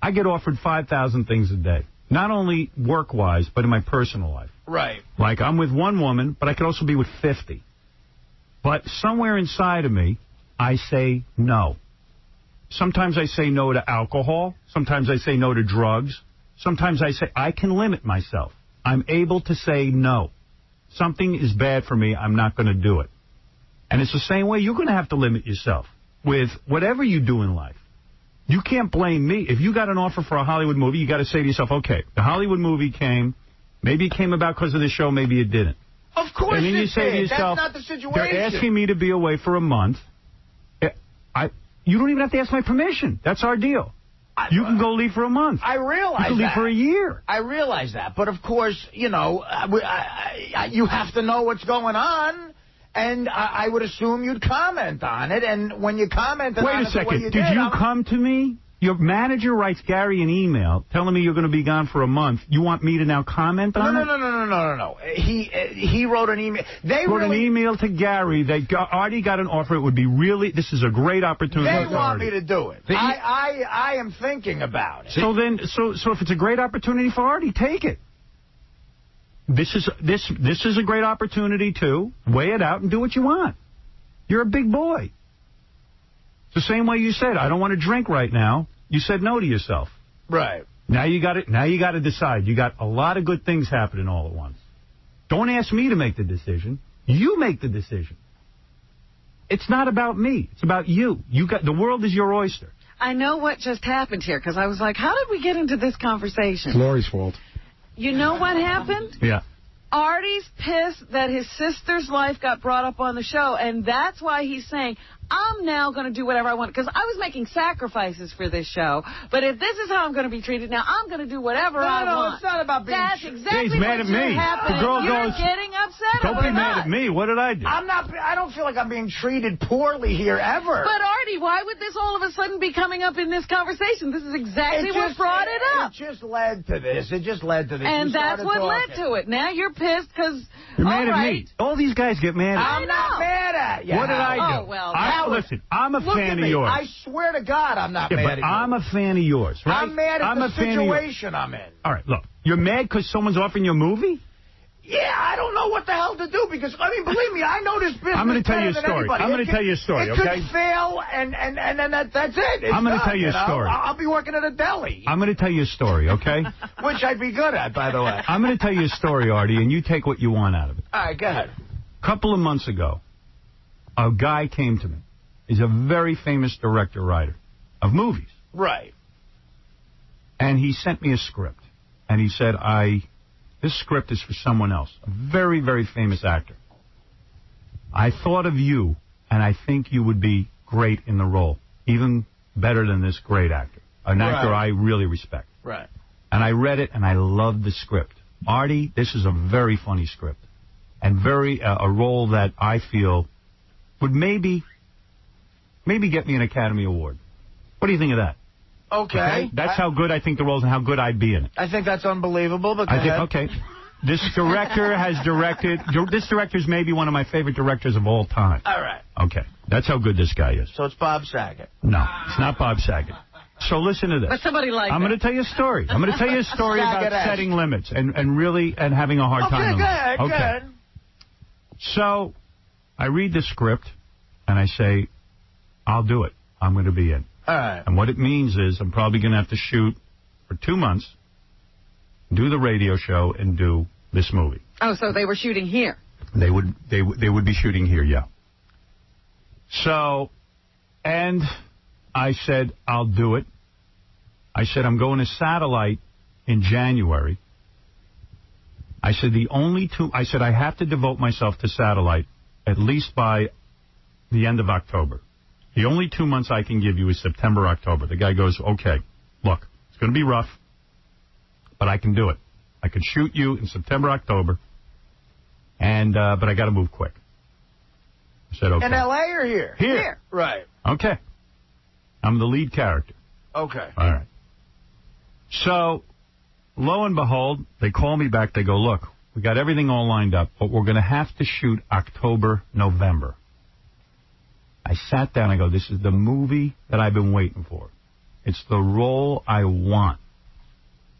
I get offered 5,000 things a day. Not only work-wise, but in my personal life. Right. Like, I'm with one woman, but I could also be with 50. But somewhere inside of me, I say no. Sometimes I say no to alcohol. Sometimes I say no to drugs. Sometimes I say I can limit myself. I'm able to say no. Something is bad for me. I'm not going to do it. And it's the same way you're going to have to limit yourself with whatever you do in life. You can't blame me. If you got an offer for a Hollywood movie, you got to say to yourself, okay, the Hollywood movie came. Maybe it came about because of the show. Maybe it didn't. Of course and then it you say did. to yourself, That's not the situation. They're asking me to be away for a month. You don't even have to ask my permission. That's our deal. You can go leave for a month. I realize that. You can leave for a year. I realize that. But, of course, you know, you have to know what's going on. And I would assume you'd comment on it. And when you commented on it, Wait a second. Did you come to me? Your manager writes Gary an email telling me you're going to be gone for a month. You want me to now comment on it? No. He wrote an email. They wrote an email to Gary that Artie got an offer. It would be really, this is a great opportunity. They want me to do it. I am thinking about it. So then, so if it's a great opportunity for Artie, take it. This is a great opportunity too. Weigh it out and do what you want. You're a big boy. The same way you said, I don't want to drink right now. You said no to yourself. Right. Now you got it. Now you got to decide. You got a lot of good things happening all at once. Don't ask me to make the decision. You make the decision. It's not about me. It's about you. The world is your oyster. I know what just happened here because I was like, how did we get into this conversation? It's Lori's fault. You know what happened? Yeah. Artie's pissed that his sister's life got brought up on the show, and that's why he's saying, I'm now going to do whatever I want. Because I was making sacrifices for this show, but if this is how I'm going to be treated, now I'm going to do whatever I want. No, it's not about being... That's exactly He's mad at me. The girl You're goes, getting upset don't be mad at me. What did I do? I don't feel like I'm being treated poorly here, ever. But, Artie, why would this all of a sudden be coming up in this conversation? This is exactly what brought it up. It just led to this. And that's what led to it. Now you're pissed because... You're mad at me. All these guys get mad at me. I'm not mad at you. What did I do? Oh, well, listen, I'm a fan of yours. I swear to God I'm not mad at you. I'm a fan of yours, right? I'm mad at the situation I'm in. All right, look. You're mad because someone's offering you a movie? Yeah, I don't know what the hell to do because, I mean, believe me, I know this business. I'm going to tell you a story. I'm going to tell you a story, okay? It could fail, and then that's it. I'm going to tell you a story. I'll be working at a deli. I'm going to tell you a story, okay? Which I'd be good at, by the way. I'm going to tell you a story, Artie, and you take what you want out of it. All right, go ahead. A couple of months ago, a guy came to me. He's a very famous director-writer of movies. Right. And he sent me a script. And he said, this script is for someone else, a very, very famous actor. I thought of you, and I think you would be great in the role, even better than this great actor, an actor I really respect. Right. And I read it, and I loved the script. Artie, this is a very funny script, and a role that I feel would maybe get me an Academy Award. What do you think of that? Okay. That's how good I think the role is and how good I'd be in it. I think that's unbelievable, but okay. This director has directed... This director is maybe one of my favorite directors of all time. All right. Okay. That's how good this guy is. So it's Bob Saget. No, it's not Bob Saget. So listen to this. But somebody like I'm going to tell you a story. I'm going to tell you a story about setting limits and having a hard time. Okay, go ahead. So I read the script, and I say, I'll do it. I'm going to be in. All right. And what it means is I'm probably going to have to shoot for 2 months, do the radio show, and do this movie. Oh, so they were shooting here. They would be shooting here, yeah. So, and I said, I'll do it. I said, I'm going to satellite in January. I said, I have to devote myself to satellite at least by the end of October. The only 2 months I can give you is September, October. The guy goes, okay, look, it's going to be rough, but I can do it. I can shoot you in September, October, and but I got to move quick. I said, okay. In L.A. or here? Here. Right. Okay. I'm the lead character. Okay. All right. So, lo and behold, they call me back. They go, look, We got everything all lined up, but we're going to have to shoot October, November. I sat down, I go, this is the movie that I've been waiting for. It's the role I want.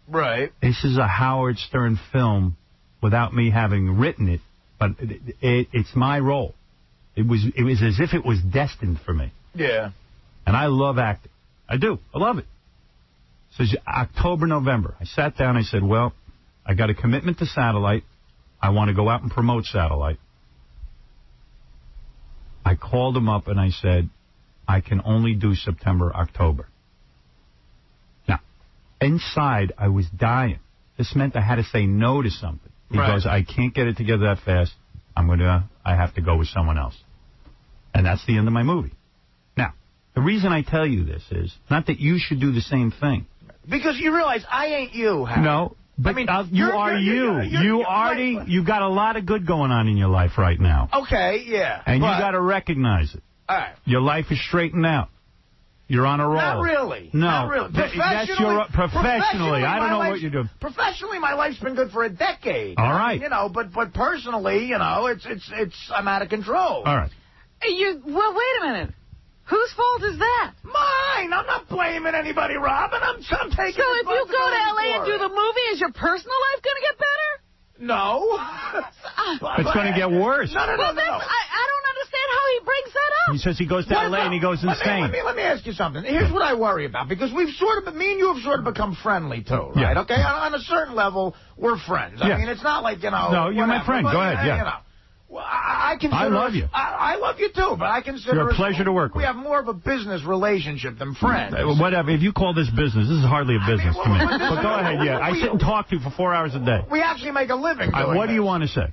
Right. This is a Howard Stern film without me having written it, but it's my role. It was as if it was destined for me. Yeah. And I love acting. I do. I love it. So it's October, November. I sat down, I said, well, I got a commitment to Satellite. I want to go out and promote Satellite. I called him up and I said, I can only do September, October. Now, inside, I was dying. This meant I had to say no to something. Because I can't get it together that fast. I have to go with someone else. And that's the end of my movie. Now, the reason I tell you this is not that you should do the same thing. Because you realize I ain't you, Howard. No. But you are you. Artie, you got a lot of good going on in your life right now. Okay, yeah. And you got to recognize it. All right. Your life is straightened out. You're on a roll. Not really. No. Not really. Professionally, I don't know what you're doing. Professionally, my life's been good for a decade. All right. But personally, it's I'm out of control. All right. Well, wait a minute. Whose fault is that? Mine. I'm not blaming anybody, Robin. I'm taking So if you go to L.A. and do the movie, is your personal life going to get better? No. It's going to get worse. No. I don't understand how he brings that up. He says he goes to L.A. and he goes insane. Let me ask you something. Here's what I worry about, because me and you have sort of become friendly, too, right? Yeah. Okay? On a certain level, we're friends. I mean, it's not like, No, you're my friend. Go ahead, yeah. Well, I consider I love you. I love you, too, but I consider You're a pleasure to work with. We have more of a business relationship than friends. Whatever. If you call this business, this is hardly a business to me. But go ahead, yeah. I sit and talk to you for 4 hours a day. We actually make a living doing What do you want to say?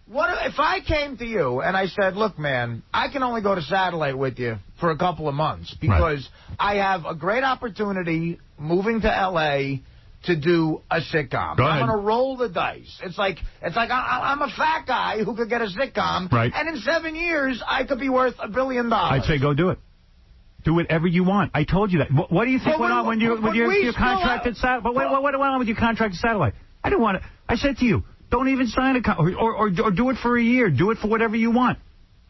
What if I came to you and I said, look, man, I can only go to Satellite with you for a couple of months because I have a great opportunity moving to L.A., to do a sitcom. I'm going to roll the dice. It's like I'm a fat guy who could get a sitcom, right? And in 7 years, I could be worth $1 billion. I'd say go do it. Do whatever you want. I told you that. What do you think went on when your contracted satellite? But what went on with your contracted satellite? I didn't want it. I said to you, don't even sign a contract or do it for a year. Do it for whatever you want.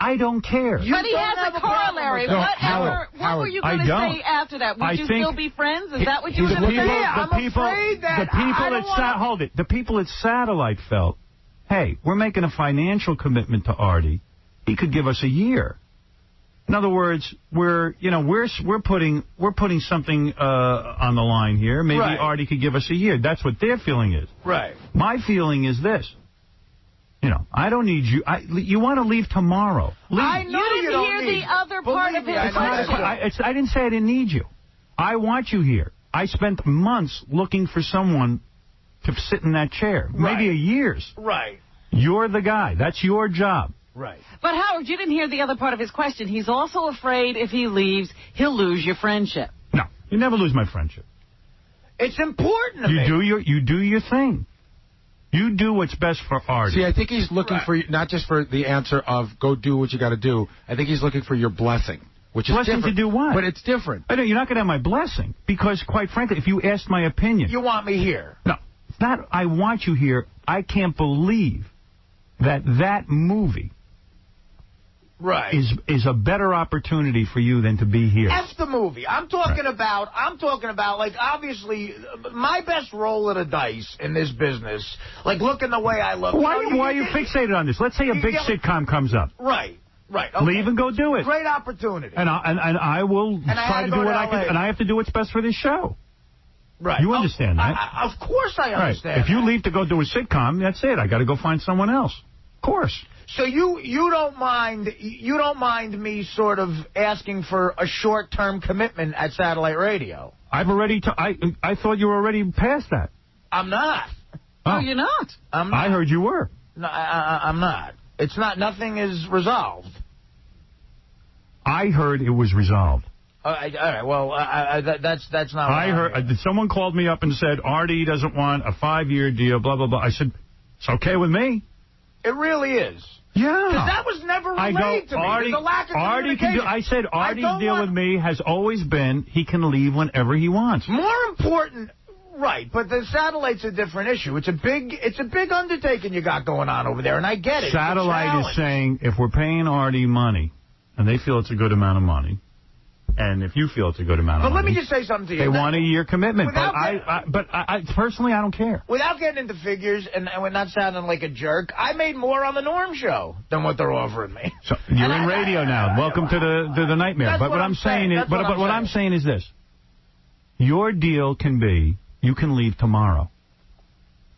I don't care. But he has a corollary. What were you going to say after that? Would you still be friends? Is that what you were going to say? The people at Satellite felt, hey, we're making a financial commitment to Artie. He could give us a year. In other words, we're putting something on the line here. Maybe Artie could give us a year. That's what their feeling is. Right. My feeling is this. I don't need you. You want to leave tomorrow. Leave. I know you didn't hear the other part of his question. I didn't say I didn't need you. I want you here. I spent months looking for someone to sit in that chair. Maybe a year's. Right. You're the guy. That's your job. Right. But, Howard, you didn't hear the other part of his question. He's also afraid if he leaves, he'll lose your friendship. No. You never lose my friendship. It's important to me. You do your thing. You do what's best for Artie. See, I think he's looking for you, not just for the answer of go do what you got to do. I think he's looking for your blessing, which is blessing different. To do what? But it's different. I know you're not going to have my blessing because, quite frankly, if you asked my opinion, you want me here. No, it's not. I want you here. I can't believe that movie. Right. Is a better opportunity for you than to be here. F the movie. I'm talking about, like, obviously, my best roll of the dice in this business, like, looking the way I look. Why are you fixated on this? Let's say a big sitcom comes up. Right. Okay. Leave and go do it. Great opportunity. And I will try to do what I can, and I have to do what's best for this show. Right. You understand that? Of course I understand. Right. If you leave to go do a sitcom, that's it. I got to go find someone else. Of course. So you don't mind me sort of asking for a short-term commitment at Satellite Radio? I've already I thought you were already past that. I'm not. Oh, you're not? I'm not. I heard you were. No, I'm not. It's not. Nothing is resolved. I heard it was resolved. All right. Well, that's not. I heard. Someone called me up and said Artie doesn't want a 5-year deal. Blah blah blah. I said it's okay with me. It really is. Yeah. Because that was never relayed to me. There's a lack of communication. I said Artie's deal with me has always been he can leave whenever he wants. More important, Right, but the satellite's a different issue. It's a big undertaking you got going on over there, and I get it. Satellite is saying if we're paying Artie money, and they feel it's a good amount of money, and if you feel it's a good amount of money... But let me just say something to you. They want a year commitment, but I personally, I don't care. Without getting into figures, and we're not sounding like a jerk, I made more on the Norm Show than what they're offering me. So you're in radio now. Welcome to the nightmare. But what I'm saying is, what I'm saying is this. Your deal can be, you can leave tomorrow.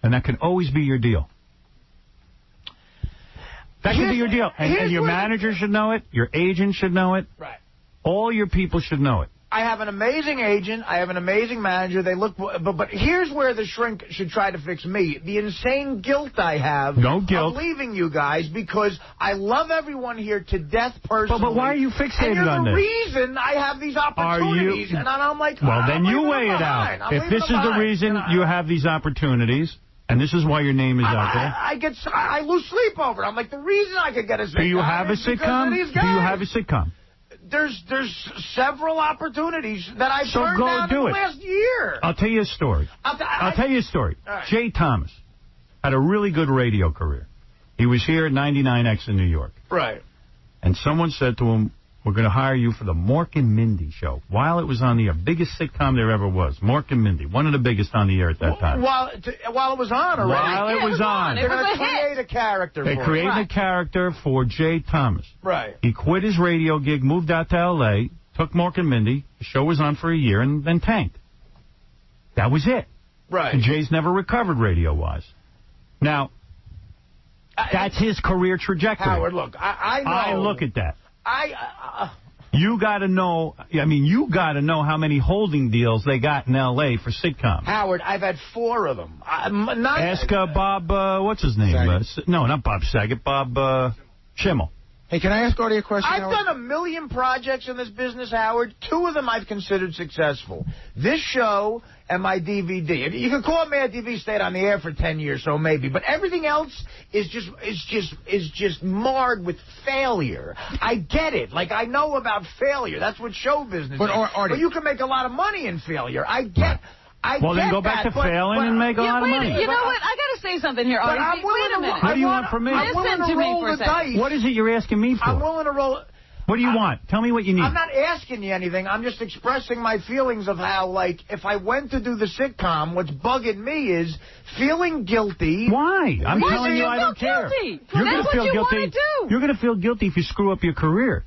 And that can always be your deal. That can be your deal. And your manager should know it. Your agent should know it. Right. All your people should know it. I have an amazing agent. I have an amazing manager. They look, but here's where the shrink should try to fix me. The insane guilt I have of leaving you guys because I love everyone here to death personally. But why are you fixated on this? The reason I have these opportunities, and I'm like, well, then you weigh it out. If this is the reason you have these opportunities, and this is why your name is out there. I lose sleep over it. I'm like, the reason I could get a sitcom. Do you have a sitcom? Do you have a sitcom? There's several opportunities that I've turned down in the last year. I'll tell you a story. I'll tell you a story. Right. Jay Thomas had a really good radio career. He was here at 99X in New York. Right. And someone said to him, we're going to hire you for the Mork and Mindy show. While it was on the air, biggest sitcom there ever was. Mork and Mindy, one of the biggest on the air at that time. While it was on already. While it was on. They're going to create a character They created a character for Jay Thomas. Right. He quit his radio gig, moved out to L.A., took Mork and Mindy. The show was on for a year and then tanked. That was it. Right. And Jay's never recovered radio-wise. Now, that's his career trajectory. Howard, look, I know. I look at that. You got to know, you got to know how many holding deals they got in L.A. for sitcoms. Howard, I've had 4 of them. Ask Bob, what's his name? No, not Bob Saget, Bob Schimmel. Hey, can I ask Artie a question? I've done a million projects in this business, Howard. 2 of them I've considered successful. This show and my DVD. You can call it Mad TV stayed on the air for 10 years, so maybe. But everything else is just marred with failure. I get it. Like, I know about failure. That's what show business is. Artie, but you can make a lot of money in failure. I get Well, then go back to failing and make a lot of money. You know what? I got to say something here, Artie. Wait a minute. What do you want from me? Listen to me for a second. What is it you're asking me for? I'm willing to roll... What do you want? Tell me what you need. I'm not asking you anything. I'm just expressing my feelings of how, like, if I went to do the sitcom, what's bugging me is feeling guilty. Why? I'm telling you I don't care. You're going to feel guilty. You're going to feel guilty if you screw up your career.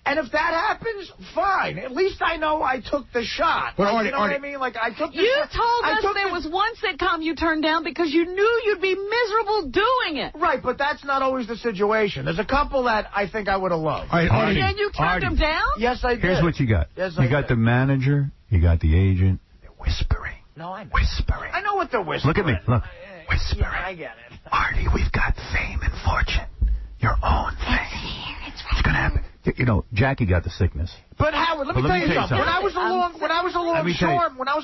And if that happens, fine. At least I know I took the shot. But Artie, you know what I mean? Like, I took the You told us there was one sitcom you turned down because you knew you'd be miserable doing it. Right, but that's not always the situation. There's a couple that I think I would have loved. Artie, and you turned them down? Yes, I did. Here's what you got. Yes, you got the manager. You got the agent. They're whispering. No, I know. Whispering. I know what they're whispering. Look at me. Look. Whispering. Yeah, I get it. Artie, we've got fame and fortune. Your own thing. It's going to happen. You know, Jackie got the sickness. But Howard, let me tell you something. When I was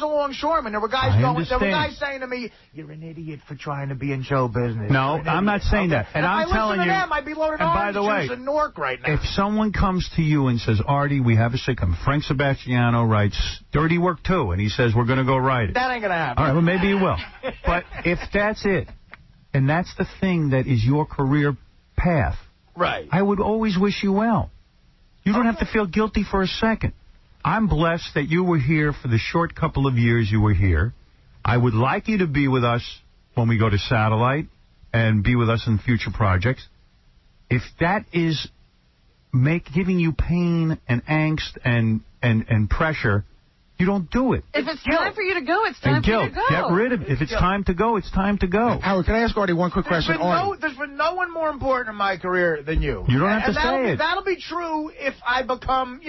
a longshoreman, there were guys saying to me, "You're an idiot for trying to be in show business." No, I'm not saying that. And I'm telling you. Them, I'd be loaded by the way, in Newark right now. If someone comes to you and says, "Artie, we have a sitcom," Frank Sebastiano writes Dirty Work 2, and he says we're going to go write it. That ain't going to happen. All right, well maybe you will. But if that's it, and that's the thing that is your career path, right? I would always wish you well. You don't have to feel guilty for a second. I'm blessed that you were here for the short couple of years you were here. I would like you to be with us when we go to satellite and be with us in future projects. If that is giving you pain and angst and pressure, you don't do it. If it's time for you to go, it's time for you to go. Get rid of it. If it's time to go, it's time to go. Howard, can I ask Artie one quick question? There's been no one more important in my career than you. You don't have to say it. That'll be true if I become,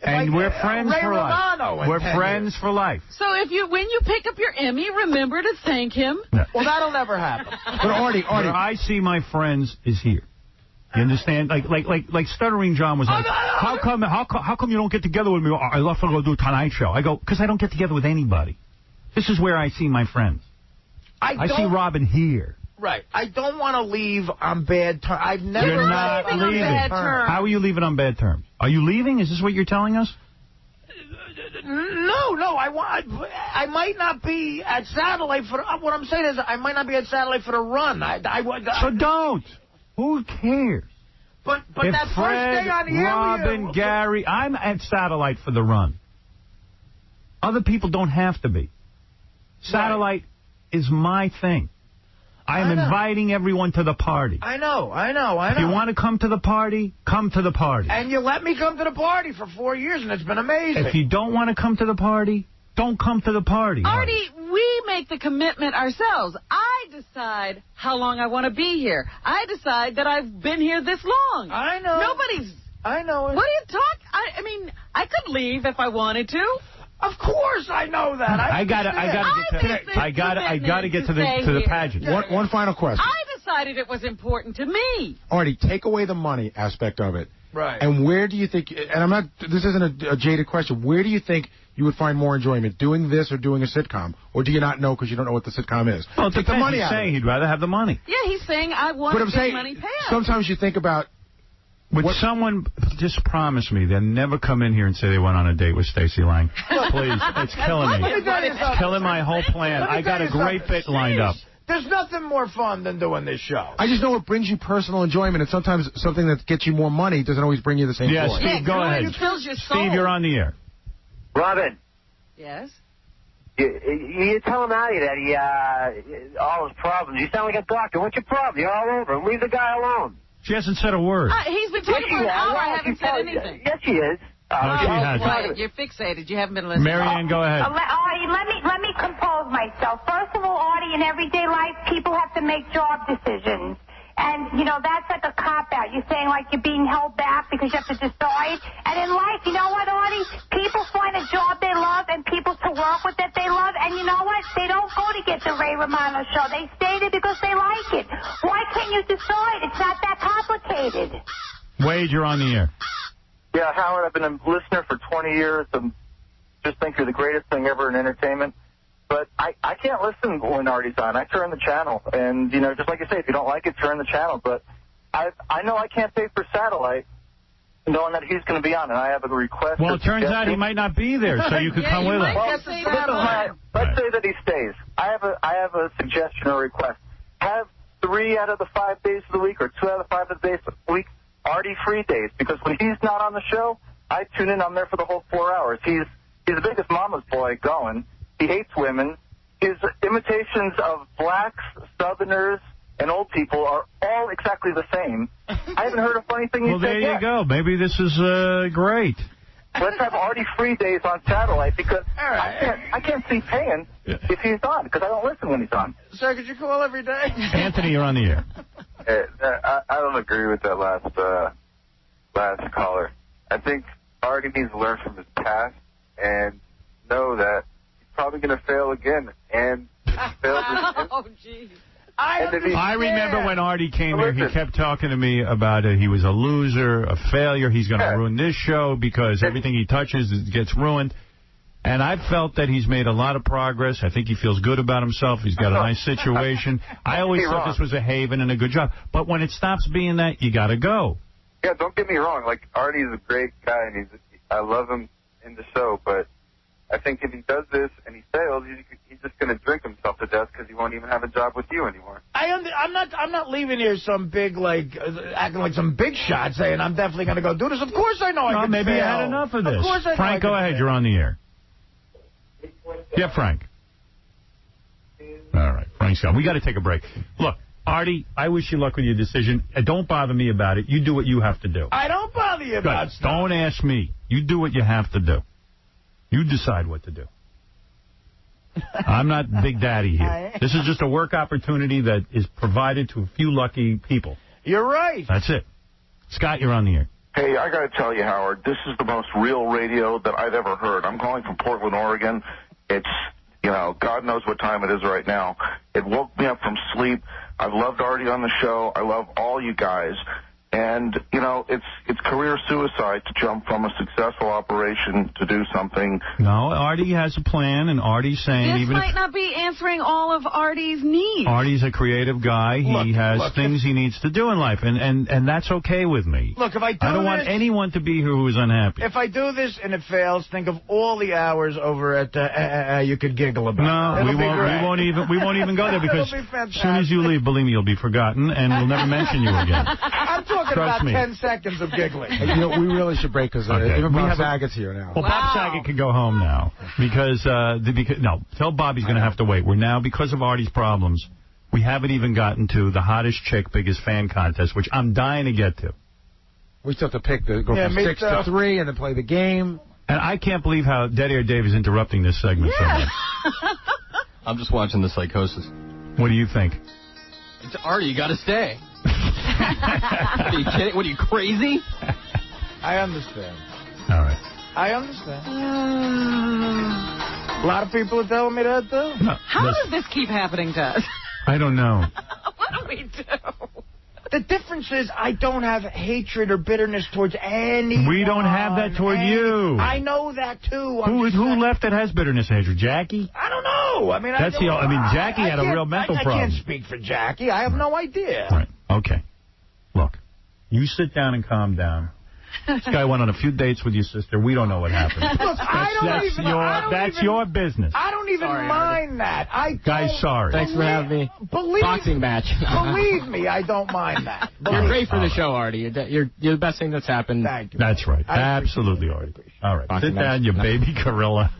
And we're friends for life. We're friends for life. So when you pick up your Emmy, remember to thank him. Yeah. Well, that'll never happen. But Artie, where I see my friends is here. You understand? Like Stuttering John was like, how come you don't get together with me? I love to go do Tonight Show. I go, because I don't get together with anybody. This is where I see my friends. I see Robin here. Right. I don't want to leave on bad terms. I've never You're not leaving. On bad terms. How are you leaving on bad terms? Are you leaving? Is this what you're telling us? No. I might not be at Satellite for... What I'm saying is I might not be at Satellite for the run. So don't. Who cares? But if that Fred, first day on the air... Robin, Gary, I'm at Satellite for the run. Other people don't have to be. Satellite is my thing. I am inviting everyone to the party. I know. If you want to come to the party, come to the party. And you let me come to the party for 4 years, and it's been amazing. If you don't want to come to the party, don't come to the party. Artie, we make the commitment ourselves. I decide how long I want to be here. I decide that I've been here this long. I know. Nobody's... I know it. What are you talking... I mean, I could leave if I wanted to. Of course I know that. I gotta get to the pageant. One final question. I decided it was important to me. Artie, take away the money aspect of it. Right. And where do you think, and this isn't a jaded question, where do you think you would find more enjoyment, doing this or doing a sitcom? Or do you not know because you don't know what the sitcom is? Well, take the money out. He's saying he'd rather have the money. Yeah, he's saying I want to get money payout. Sometimes you think about... Would someone just promise me they'll never come in here and say they went on a date with Stacey Lang? Please, it's killing me. It's killing my whole plan. I got a great bit lined up. There's nothing more fun than doing this show. I just know it brings you personal enjoyment, and sometimes something that gets you more money doesn't always bring you the same joy. Yeah, Steve, go ahead. It fills your soul. Steve, you're on the air. Robin. Yes? You tell him Artie that all his problems. You sound like a doctor. What's your problem? You're all over him. Leave the guy alone. She hasn't said a word. He's been talking for an hour. I haven't said anything. Yes, she is. No, she hasn't. Quiet. You're fixated. You haven't been listening. Marianne, go ahead. Artie, let me compose myself. First of all, Artie, in everyday life, people have to make job decisions. And, that's like a cop-out. You're saying, like, you're being held back because you have to decide. And in life, you know what, Artie? People find a job they love and people to work with that they love. And you know what? They don't go to get the Ray Romano show. They stay there because they like it. Why can't you decide? It's not that complicated. Wade, you're on the air. Yeah, Howard, I've been a listener for 20 years and just think you're the greatest thing ever in entertainment. But I can't listen when Artie's on. I turn the channel. And, just like you say, if you don't like it, turn the channel. But I know I can't pay for Satellite knowing that he's going to be on. And I have a request. Well, it turns out he might not be there, so you could come with him. Let's say that he stays. I have a suggestion or request. Have 3 out of the 5 days of the week or 2 out of the 5 of the days of the week Artie free days. Because when he's not on the show, I tune in. I'm there for the whole 4 hours. He's the biggest mama's boy going. He hates women. His imitations of blacks, Southerners, and old people are all exactly the same. I haven't heard a funny thing he said there you go. Maybe this is great. Let's have Artie free days on Satellite because I can't see paying if he's on because I don't listen when he's on. Sir, could you call every day? Anthony, you're on the air. I don't agree with that last caller. I think Artie needs to learn from his past and know that probably going to fail again, and failed again. Oh, jeez. I remember when Artie came here, he kept talking to me about he was a loser, a failure. He's going to ruin this show because everything he touches gets ruined. And I felt that he's made a lot of progress. I think he feels good about himself. He's got a nice situation. I always thought this was a haven and a good job. But when it stops being that, you got to go. Yeah, don't get me wrong. Like, Artie's a great guy, and I love him in the show, but I think if he does this and he fails, he's just going to drink himself to death because he won't even have a job with you anymore. I'm not leaving here some big, acting like some big shot saying I'm definitely going to go do this. Of course I know I can maybe fail. you had enough of this. Of course I know Frank, go ahead. You're on the air. Yeah, Frank. All right, Frank's gone. We got to take a break. Look, Artie, I wish you luck with your decision. Don't bother me about it. You do what you have to do. I don't bother you about stuff. Don't ask me. You do what you have to do. You decide what to do. I'm not Big Daddy here. This is just a work opportunity that is provided to a few lucky people. You're right. That's it. Scott, you're on the air. Hey, I got to tell you, Howard, this is the most real radio that I've ever heard. I'm calling from Portland, Oregon. It's, God knows what time it is right now. It woke me up from sleep. I've loved Artie on the show. I love all you guys. And, you know, it's career suicide to jump from a successful operation to do something. No, Artie has a plan, and Artie's saying This might not be answering all of Artie's needs. Artie's a creative guy. He has things he needs to do in life, and that's okay with me. Look, if I don't want anyone to be here who is unhappy. If I do this and it fails, think of all the hours over at you could giggle about. No, we won't even go there because as soon as you leave, believe me, you'll be forgotten, and we'll never mention you again. I'm talking about 10 seconds of giggling. You know, we really should break because even Bob Saget's here now. Well, Bob Saget can go home now because tell Bob he's going to have to wait. We're now, because of Artie's problems, we haven't even gotten to the hottest chick, biggest fan contest, which I'm dying to get to. We still have to pick go from 6 to 3 and then play the game. And I can't believe how Dead Air Dave is interrupting this segment so much. I'm just watching The Psychosis. What do you think? It's Artie, you got to stay. Are you kidding? What, are you crazy? I understand. All right. I understand. A lot of people are telling me that, too. No, How does this keep happening to us? I don't know. What do we do? The difference is I don't have hatred or bitterness towards anyone. We don't have that toward you. I know that, too. Who left that has bitterness and hatred? Jackie? I don't know. I mean, Jackie had a real mental problem. I can't speak for Jackie. I have no idea. Right. Okay. Look, you sit down and calm down. This guy went on a few dates with your sister. We don't know what happened. Look, that's your business. I don't even mind that. Guys, sorry. Thanks for having me. Boxing match. Believe me, I don't mind that. You're great for the show, Artie. You're the best thing that's happened. Thank you. That's right. Absolutely, Artie. All right. Sit down, you baby gorilla.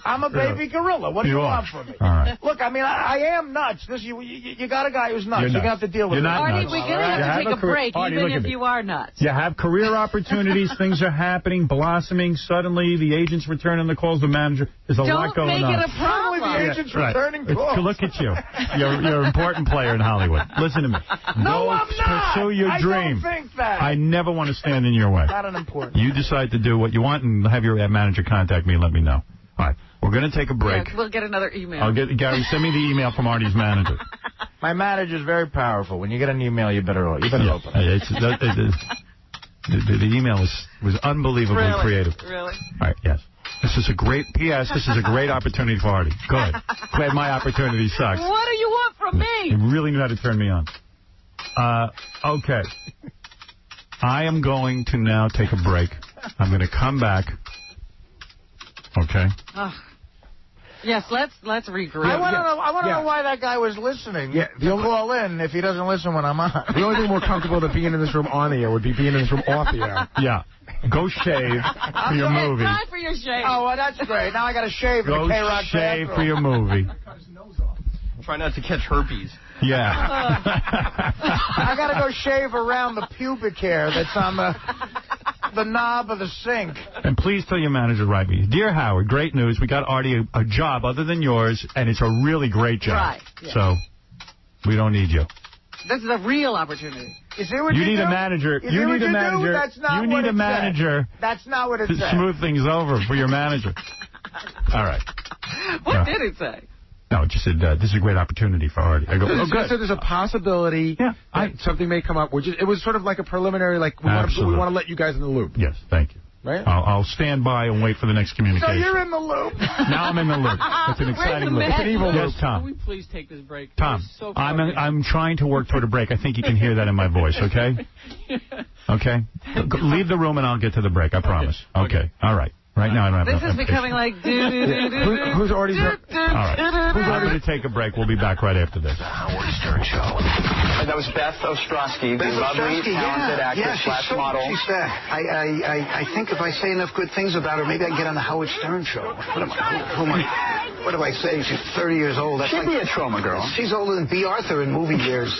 I'm a baby gorilla. What do you want from me? All right. Look, I mean, I am nuts. You got a guy who's nuts. You're going to have to deal with it. Artie, we're going to have to take a break, even if you are nuts. You have career opportunities. Things are happening, blossoming. Suddenly, the agent's returning the calls. The manager. There's a lot going on. Don't make it a problem. The agent's returning calls. Look at you. You're an important player in Hollywood. Listen to me. No, I'm not. Pursue your dream. I don't think that. I never want to stand in your way. Not an important. You decide to do what you want and have your manager contact me and let me know. All right. We're going to take a break. Yeah, we'll get another email. Gary, send me the email from Artie's manager. My manager's very powerful. When you get an email, you better open it. The email was unbelievably creative. Really? All right, yes. This is a great P.S. This is a great opportunity for Artie. Good. Glad my opportunity sucks. What do you want from me? You really knew how to turn me on. Okay. I am going to now take a break. I'm going to come back. Okay. Yes, let's regroup. I want to know why that guy was listening. Yeah, call in if he doesn't listen when I'm on. The only thing more comfortable than being in this room on the air would be being in this room off the air. Yeah. Go shave for your movie. Time for your shave. Oh, well, that's great. Now I got to shave. Go shave for your movie. Try not to catch herpes. Yeah. I got to go shave around the pubic hair that's on the knob of the sink. And please tell your manager to write me. Dear Howard, great news. We got Artie a job other than yours, and it's a really great job. Right. Yeah. So we don't need you. This is a real opportunity. You see what you need a manager. You need a manager. That's not you need a manager. That's not what it said. To smooth things over for your manager. All right. What did it say? No, it just said, this is a great opportunity for Artie. I go, oh, good. So there's a possibility something may come up. It was sort of like a preliminary, like, we want to let you guys in the loop. Yes, thank you. Right? I'll stand by and wait for the next communication. So you're in the loop. Now I'm in the loop. It's an exciting loop. It's an evil loop. Yes, Tom. Can we please take this break? Tom, I'm trying to work toward a break. I think you can hear that in my voice, okay? Okay? Leave the room and I'll get to the break, I promise. Okay. All right. Right now, I don't have This is becoming like Who's already... All right. We're going to take a break. We'll be back right after this. The Howard Stern Show. That was Beth Ostrowski, the lovely, talented actress slash model. She's I think if I say enough good things about her, maybe I can get on the Howard Stern Show. What do I say? She's 30 years old. She'd be a trauma girl. She's older than B. Arthur in movie years.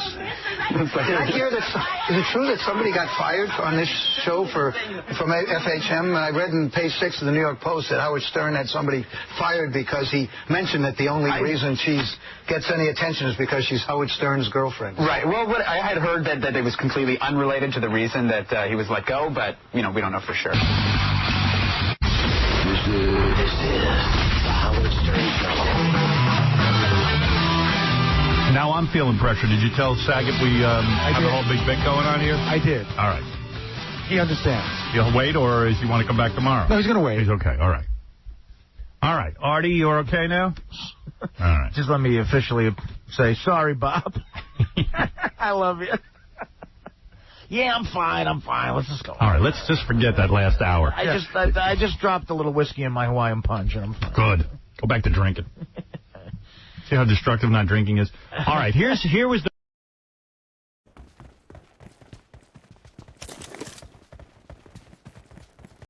Did I hear that? Is it true that somebody got fired on this show from FHM? I read in page 6 of the New York Post that Howard Stern had somebody fired because he mentioned that the only reason she gets any attention is because she's Howard Stern's girlfriend. Right. Well, I had heard that it was completely unrelated to the reason that he was let go, but we don't know for sure. This is the Howard Stern Show. now I'm feeling pressure. Did you tell Saget we have a whole big bit going on here? I did. All right. He understands. He'll wait, or does he want to come back tomorrow? No, he's going to wait. He's okay. All right. All right. Artie, you're okay now? All right. Just let me officially say, sorry, Bob. I love you. Yeah, I'm fine. Let's just go. All right, let's just forget that last hour. I just dropped a little whiskey in my Hawaiian punch, and I'm fine. Good. Go back to drinking. See how destructive not drinking is? All right, here was the...